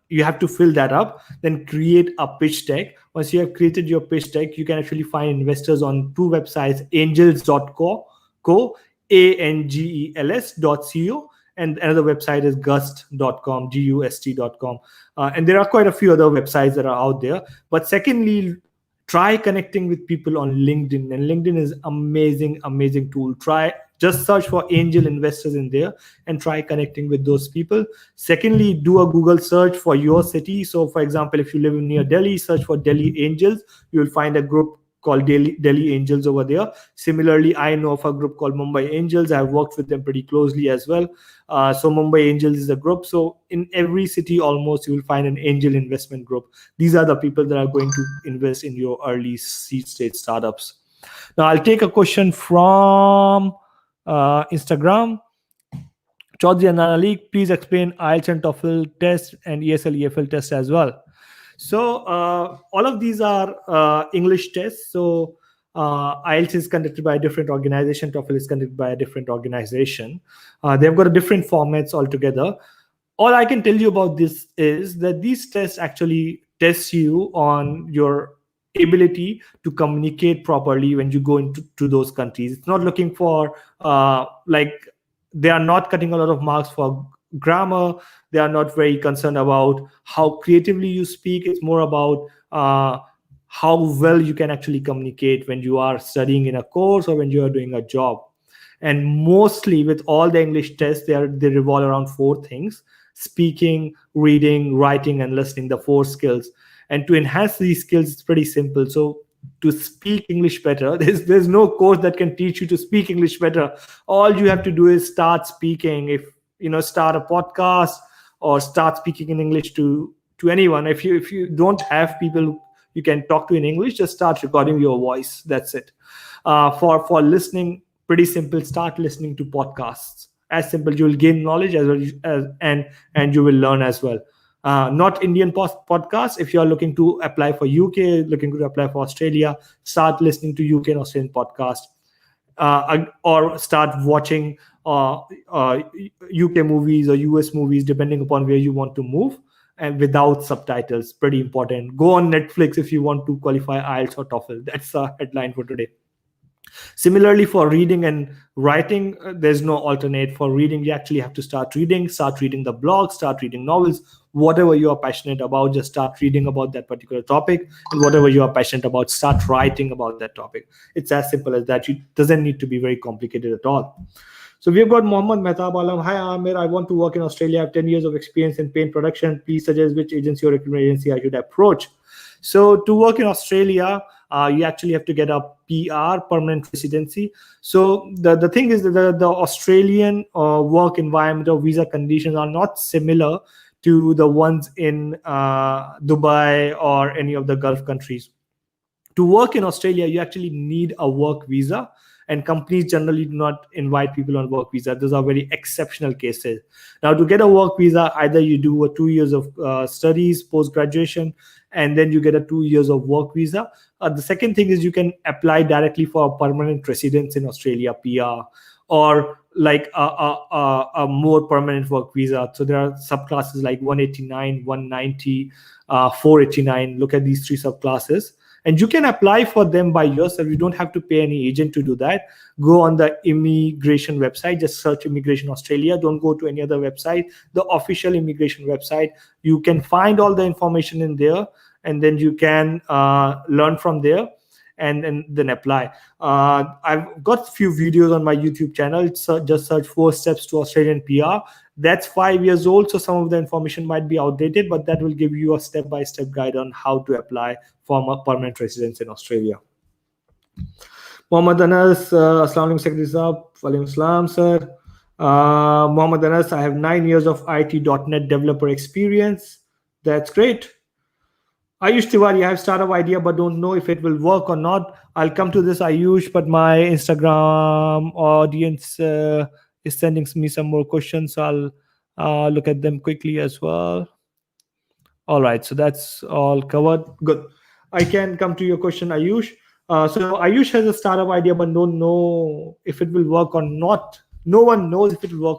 You have to fill that up, then create a pitch deck. Once you have created your pitch deck, you can actually find investors on 2 websites, angels.co, angels.co, and another website is gust.com, gust.com. And there are quite a few other websites that are out there. But secondly, try connecting with people on LinkedIn. And LinkedIn is amazing, amazing tool. Just search for angel investors in there and try connecting with those people. Secondly, do a Google search for your city. So for example, if you live near Delhi, search for Delhi Angels. You will find a group called Delhi Angels over there. Similarly, I know of a group called Mumbai Angels. I've worked with them pretty closely as well. So Mumbai Angels is a group. So in every city almost you will find an angel investment group. These are the people that are going to invest in your early seed stage startups. Now I'll take a question from Instagram. Chaudhry Analik, please explain IELTS and TOEFL test and ESL EFL test as well. So all of these are English tests. So IELTS is conducted by a different organization. TOEFL is conducted by a different organization. They've got a different formats altogether. All I can tell you about this is that these tests actually test you on your ability to communicate properly when you go into those countries. It's not looking for they are not cutting a lot of marks for grammar. They are not very concerned about how creatively you speak. It's more about how well you can actually communicate when you are studying in a course or when you are doing a job. And mostly with all the English tests, they revolve around 4 things: speaking, reading, writing, and listening, the 4 skills. And to enhance these skills, it's pretty simple. So to speak English better, there's no course that can teach you to speak English better. All you have to do is start speaking. Start a podcast or start speaking in English to anyone. If you don't have people you can talk to in English, just start recording your voice. That's it. For listening, pretty simple. Start listening to podcasts. As simple. You will gain knowledge as well and you will learn as well. Not Indian podcasts. If you are looking to apply for UK, looking to apply for Australia, start listening to UK and Australian podcasts. Or start watching UK movies or US movies, depending upon where you want to move, and without subtitles. Pretty important. Go on Netflix if you want to qualify IELTS or TOEFL. That's the headline for today. Similarly, for reading and writing, there's no alternate. For reading, you actually have to start reading the blogs, start reading novels, whatever you are passionate about, just start reading about that particular topic, and whatever you are passionate about, start writing about that topic. It's as simple as that. It doesn't need to be very complicated at all. So we've got Mohammed Mehtab Alam. Hi, Amir. I want to work in Australia. I have 10 years of experience in paint production. Please suggest which agency or recruitment agency I should approach. So to work in Australia, you actually have to get a PR, permanent residency. So the thing is that the Australian work environment or visa conditions are not similar to the ones in Dubai or any of the Gulf countries. To work in Australia, you actually need a work visa, and companies generally do not invite people on work visa. Those are very exceptional cases. Now, to get a work visa, either you do a 2 years of studies post graduation, and then you get a 2 years of work visa. The second thing is you can apply directly for a permanent residence in Australia, PR, or like a more permanent work visa. So there are subclasses like 189, 190, 489. Look at these three subclasses. And you can apply for them by yourself. You don't have to pay any agent to do that. Go on the immigration website, just search Immigration Australia. Don't go to any other website. The official immigration website, you can find all the information in there, and then you can learn from there and then apply. I've got a few videos on my YouTube channel. Just search 4 steps to Australian PR. That's 5 years old, so some of the information might be outdated, but that will give you a step-by-step guide on how to apply for a permanent residence in Australia. Mohammad Anas, Assalamu alaikum, Secretary Saab. Walaikum Assalam, sir. Mohammad Anas, I have 9 years of IT.NET developer experience. That's great. Ayush Tiwari, I have startup idea but don't know if it will work or not. I'll come to this, Ayush, but my Instagram audience is sending me some more questions, so I'll look at them quickly as well. All right, so that's all covered. Good. I can come to your question, Ayush. So Ayush has a startup idea but don't know if it will work or not. No one knows if it will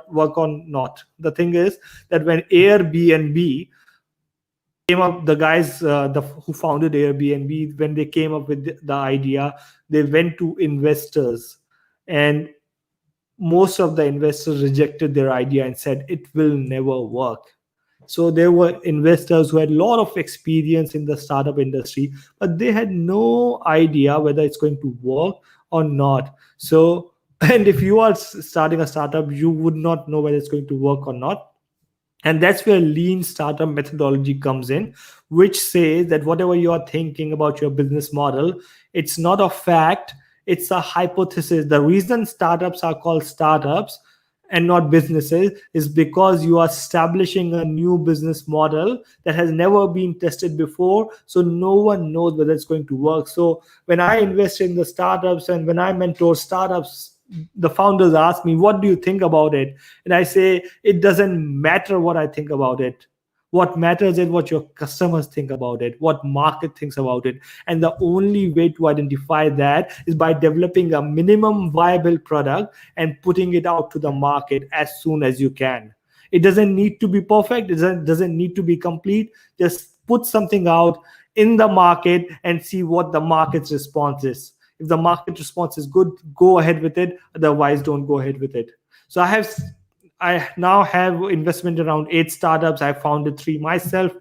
work or not. The thing is that when Airbnb came up, the guys who founded Airbnb, when they came up with the idea, they went to investors, and most of the investors rejected their idea and said it will never work. So there were investors who had a lot of experience in the startup industry, but they had no idea whether it's going to work or not. So, and if you are starting a startup, you would not know whether it's going to work or not. And that's where lean startup methodology comes in, which says that whatever you are thinking about your business model, it's not a fact, it's a hypothesis. The reason startups are called startups and not businesses is because you are establishing a new business model that has never been tested before. So no one knows whether it's going to work. So when I invest in the startups and when I mentor startups, the founders ask me, what do you think about it? And I say, it doesn't matter what I think about it. What matters is what your customers think about it, what market thinks about it. And the only way to identify that is by developing a minimum viable product and putting it out to the market as soon as you can. It doesn't need to be perfect. It doesn't need to be complete. Just put something out in the market and see what the market's response is. If the market response is good, go ahead with it. Otherwise, don't go ahead with it. So I now have investment around 8 startups. I founded 3 myself.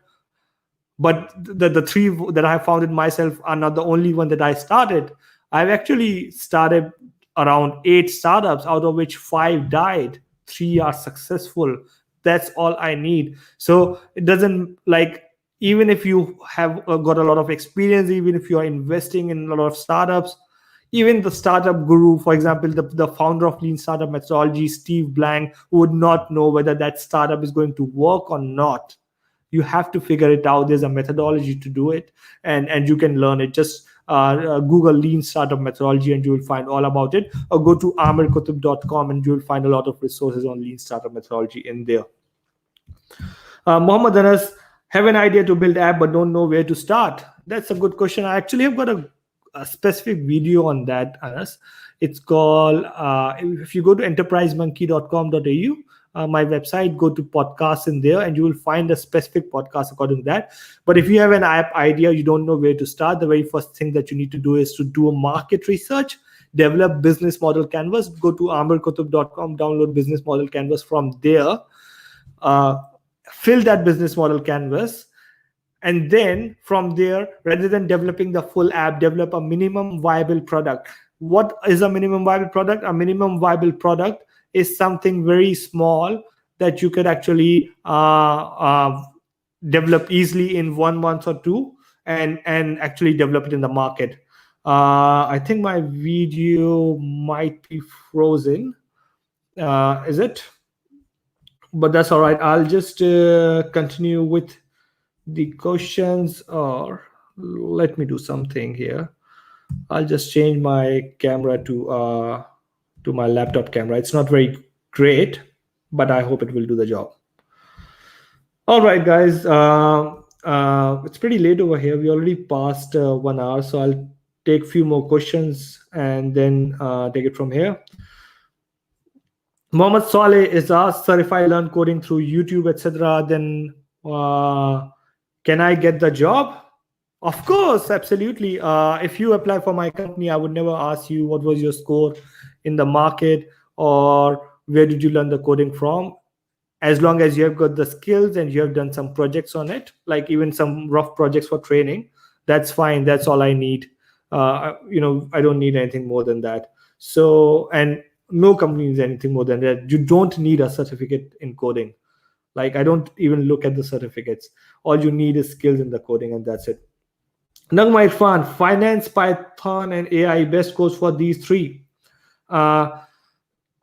But the 3 that I founded myself are not the only one that I started. I've actually started around 8 startups, out of which 5 died. 3 are successful. That's all I need. So it doesn't like, even if you have got a lot of experience, even if you are investing in a lot of startups, even the startup guru, for example, the founder of lean startup methodology, Steve Blank, would not know whether that startup is going to work or not. You have to figure it out. There's a methodology to do it, and you can learn it. Just Google lean startup methodology and you will find all about it, or go to amirkutub.com and you will find a lot of resources on lean startup methodology in there. Mohammad Anas, have an idea to build app but don't know where to start. That's a good question. I actually have got a specific video on that, Anas. It's called, if you go to enterprisemonkey.com.au, my website, go to podcasts in there and you will find a specific podcast according to that. But if you have an app idea, you don't know where to start, the very first thing that you need to do is to do a market research, develop business model canvas, go to amirkutub.com, download business model canvas from there, fill that business model canvas. And then from there, rather than developing the full app, develop a minimum viable product. What is a minimum viable product? A minimum viable product is something very small that you could actually develop easily in 1 month or 2. and actually develop it in the market. I think my video might be frozen. Is it? But that's all right. I'll just continue with the questions, or let me do something here. I'll just change my camera to my laptop camera. It's not very great, but I hope it will do the job. All right, guys. It's pretty late over here. We already passed 1 hour, so I'll take a few more questions and then take it from here. Mohammed Saleh is asked, "Sir, if I learn coding through YouTube, etc., then can I get the job?" Of course, absolutely. If you apply for my company, I would never ask you what was your score in the market or where did you learn the coding from. As long as you have got the skills and you have done some projects on it, like even some rough projects for training, that's fine. That's all I need. I don't need anything more than that. So, and no company needs anything more than that. You don't need a certificate in coding. Like, I don't even look at the certificates. All you need is skills in the coding, and that's it. Nagma Irfan, finance, Python, and AI, best course for these three.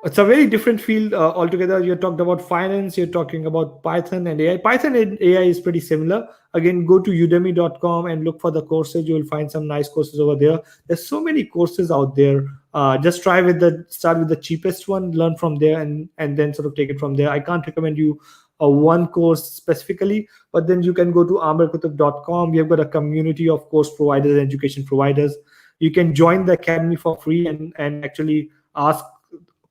It's a very different field altogether. You talked about finance, you're talking about Python and AI. Python and AI is pretty similar. Again, go to udemy.com and look for the courses. You will find some nice courses over there. There's so many courses out there. Just start with the cheapest one, learn from there, and then sort of take it from there. I can't recommend you one course specifically, but then you can go to amirkutub.com. We have got a community of course providers and education providers. You can join the academy for free and actually ask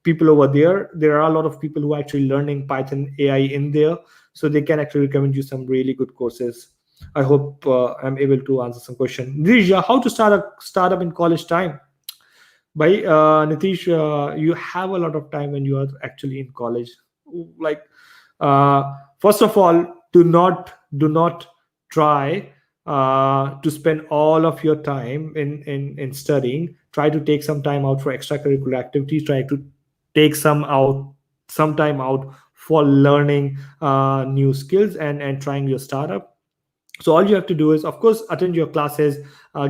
people over there. There are a lot of people who are actually learning Python AI in there, so they can actually recommend you some really good courses. I hope I'm able to answer some question. Nitish, how to start a startup in college time? By Nitish, you have a lot of time when you are actually in college. Like, first of all, do not try to spend all of your time in studying. Try to take some time out for extracurricular activities. Try to take some time out for learning new skills and trying your startup. So all you have to do is, of course, attend your classes,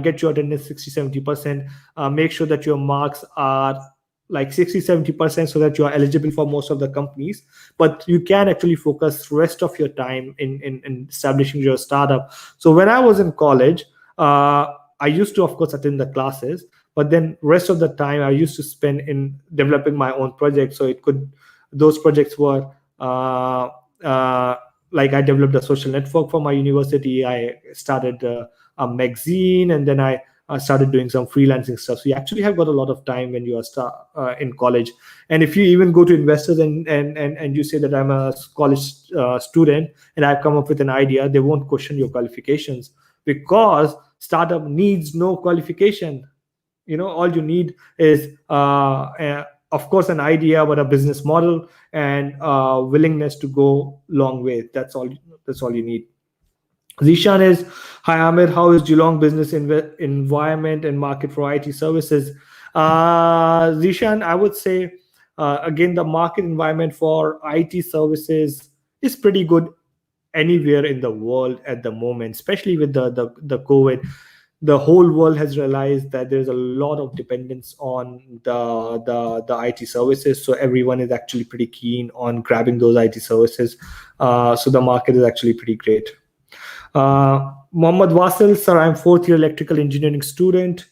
get your attendance 60-70%, make sure that your marks are like 60-70% so that you are eligible for most of the companies. But you can actually focus rest of your time in establishing your startup. So when I was in college, I used to, of course, attend the classes, but then rest of the time I used to spend in developing my own projects. So those projects were like, I developed a social network for my university. I started a magazine, and then I started doing some freelancing stuff. So you actually have got a lot of time when you are in college. And if you even go to investors and you say that I'm a college student and I've come up with an idea, they won't question your qualifications, because startup needs no qualification. All you need is of course an idea about a business model and willingness to go long way. That's all you need. Zishan is, "Hi Amir, how is Geelong business environment and market for IT services?" Zishan, I would say again, the market environment for IT services is pretty good anywhere in the world at the moment, especially with the COVID. The whole world has realized that there's a lot of dependence on the IT services. So everyone is actually pretty keen on grabbing those IT services. So the market is actually pretty great. Mohammad Wasil, "Sir, I'm fourth year electrical engineering student,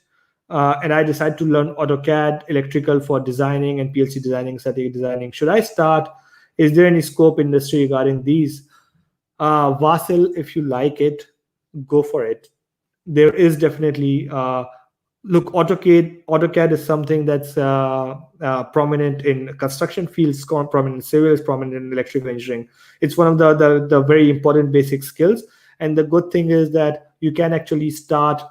and I decided to learn AutoCAD, electrical for designing and PLC designing, static designing. Should I start? Is there any scope industry regarding these?" Vasil, if you like it, go for it. There is definitely look, AutoCAD is something that's prominent in construction fields, prominent in civils, prominent in electrical engineering. It's one of the very important basic skills. And the good thing is that you can actually start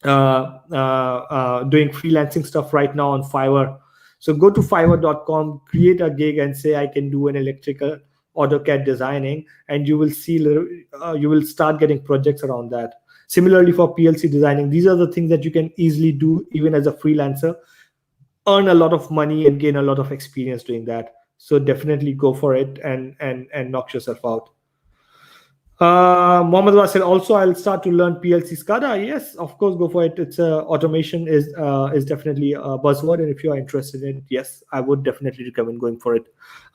doing freelancing stuff right now on Fiverr. So go to fiverr.com, create a gig, and say, "I can do an electrical AutoCAD designing," and you will see you will start getting projects around that. Similarly, for PLC designing, these are the things that you can easily do even as a freelancer, earn a lot of money and gain a lot of experience doing that. So definitely go for it and knock yourself out. Mohammed Wasir, also I'll start to learn PLC SCADA. Yes, of course, go for it. It's automation is definitely a buzzword, and if you are interested in it, yes, I would definitely recommend going for it.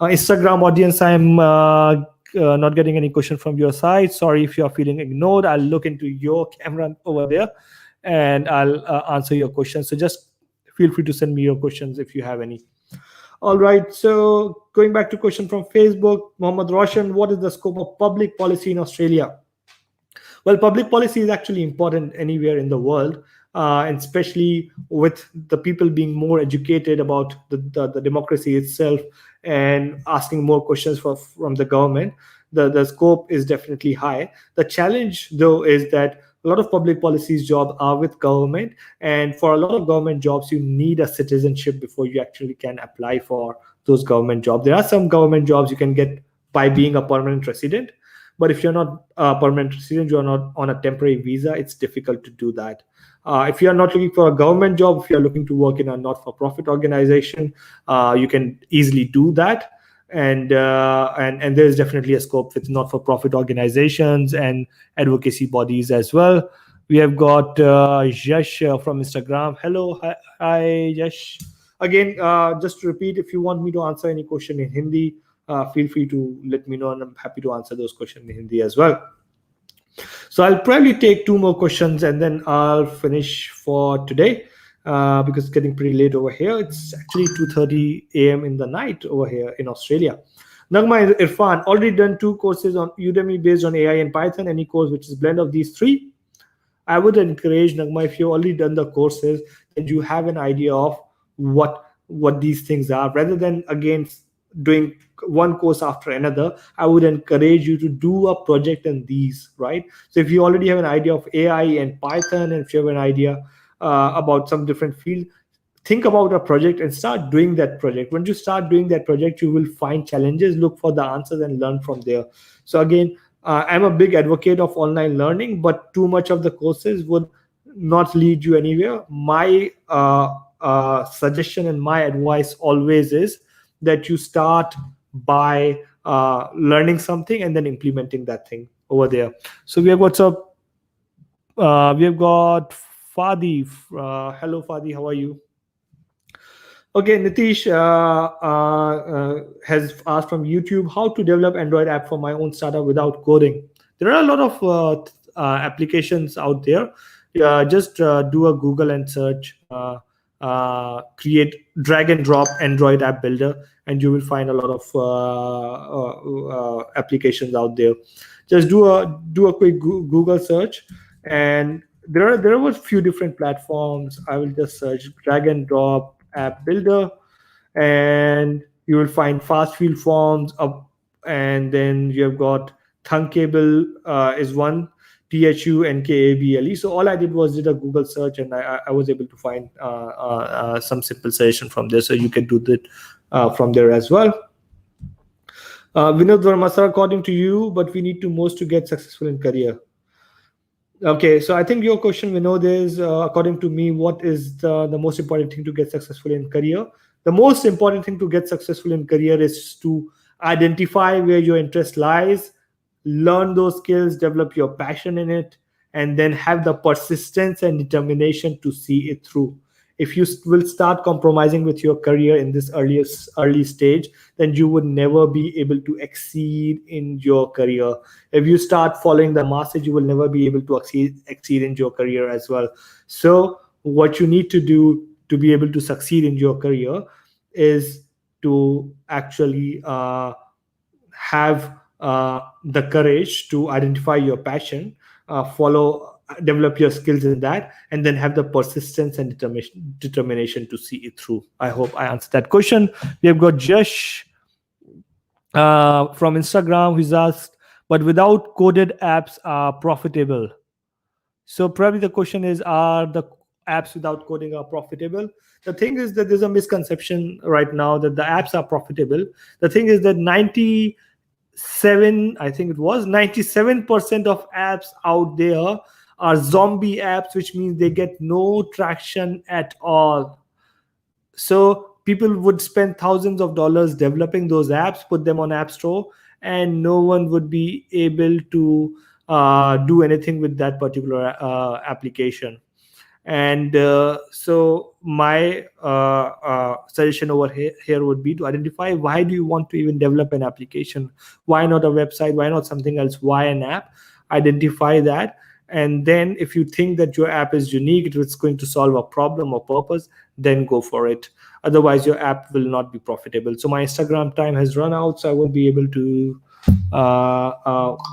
Instagram audience, I'm not getting any question from your side. Sorry if you are feeling ignored. I'll look into your camera over there, and I'll answer your questions. So just feel free to send me your questions if you have any. All right, so going back to question from Facebook, Mohammed Roshan, what is the scope of public policy in Australia? Well, public policy is actually important anywhere in the world, and especially with the people being more educated about the democracy itself and asking more questions from the government. The scope is definitely high. The challenge, though, is that a lot of public policies jobs are with government, and for a lot of government jobs you need a citizenship before you actually can apply for those government jobs. There are some government jobs you can get by being a permanent resident, but if you're not a permanent resident, you're not on a temporary visa, it's difficult to do that. If you're not looking for a government job, if you're looking to work in a not-for-profit organization, you can easily do that. And there's definitely a scope with not-for-profit organizations and advocacy bodies as well. We have got Yash from Instagram. Hello, hi Yash. Again, just to repeat, if you want me to answer any question in Hindi, feel free to let me know, and I'm happy to answer those questions in Hindi as well. So I'll probably take 2 more questions and then I'll finish for today. Because it's getting pretty late over here. It's actually 2:30 a.m. in the night over here in Australia. Nagma Irfan, already done 2 courses on Udemy based on AI and Python. Any course which is blend of these 3? I would encourage, Nagma, if you've already done the courses, then you have an idea of what these things are. Rather than, again, doing one course after another, I would encourage you to do a project in these, right? So if you already have an idea of AI and Python, and if you have an idea about some different field, think about a project and start doing that project. When you start doing that project, you will find challenges, look for the answers, and learn from there. So again, I'm a big advocate of online learning, but too much of the courses would not lead you anywhere. My suggestion and my advice always is that you start by learning something and then implementing that thing over there. So we have got Fadi. Hello, Fadi. How are you? Okay, Nitish has asked from YouTube, how to develop Android app for my own startup without coding. There are a lot of applications out there. Just do a Google and search, create drag and drop Android app builder, and you will find a lot of applications out there. Just do a quick Google search, and there were a few different platforms. I will just search drag and drop app builder, and you will find fast field forms up, and then you have got Thunkable is one, THUNKABLE. So all I did was did a Google search, and I was able to find some simple suggestion from there. So you can do that from there as well. Vinod Verma, sir, according to you, but we need to most to get successful in career. Okay, so I think your question, Vinod, is according to me, what is the most important thing to get successful in career? The most important thing to get successful in career is to identify where your interest lies, learn those skills, develop your passion in it, and then have the persistence and determination to see it through. If you will start compromising with your career in this early stage, then you would never be able to exceed in your career. If you start following the masses, you will never be able to exceed in your career as well. So what you need to do to be able to succeed in your career is to actually have the courage to identify your passion, develop your skills in that, and then have the persistence and determination to see it through. I hope I answered that question. We have got Josh from Instagram who's asked, but without coded apps are profitable? So probably the question is, are the apps without coding are profitable? The thing is that there's a misconception right now that the apps are profitable. The thing is that 97% of apps out there are zombie apps, which means they get no traction at all. So people would spend thousands of dollars developing those apps, put them on App Store, and no one would be able to do anything with that particular application. And so my suggestion over here would be to identify, why do you want to even develop an application? Why not a website? Why not something else? Why an app? Identify that. And then if you think that your app is unique, it's going to solve a problem or purpose, then go for it. Otherwise your app will not be profitable. So my Instagram time has run out, so I won't be able to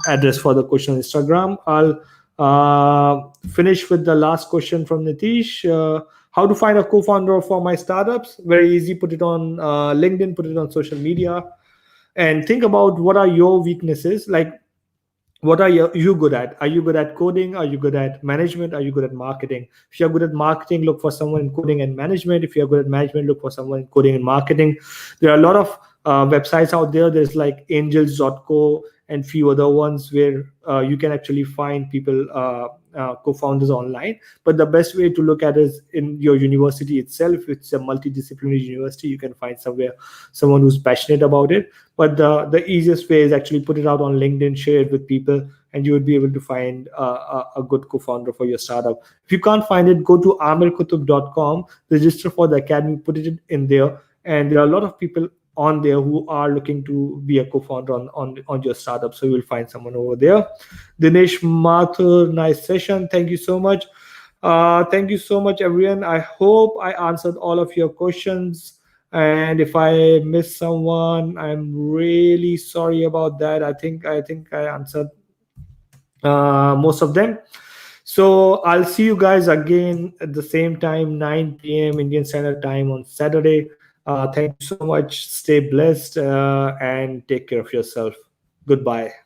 address further question on Instagram. I'll finish with the last question from Nitish. How to find a co-founder for my startups? Very easy. Put it on LinkedIn, put it on social media, and think about what are your weaknesses. Like, what are you good at? Are you good at coding? Are you good at management? Are you good at marketing? If you're good at marketing, look for someone in coding and management. If you're good at management, look for someone in coding and marketing. There are a lot of websites out there. There's like angels.co and few other ones where you can actually find people, co-founders online. But the best way to look at it is in your university itself. It's a multidisciplinary university. You can find someone who's passionate about it. But the easiest way is actually put it out on LinkedIn, share it with people, and you would be able to find a good co-founder for your startup. If you can't find it, go to amirkutub.com, register for the academy, put it in there, and there are a lot of people on there who are looking to be a co-founder on your startup. So you will find someone over there. Dinesh Mathur, nice session. Thank you so much. Thank you so much, everyone. I hope I answered all of your questions. And if I missed someone, I'm really sorry about that. I think I answered most of them. So I'll see you guys again at the same time, 9 p.m. Indian Standard Time on Saturday. Thank you so much. Stay blessed and take care of yourself. Goodbye.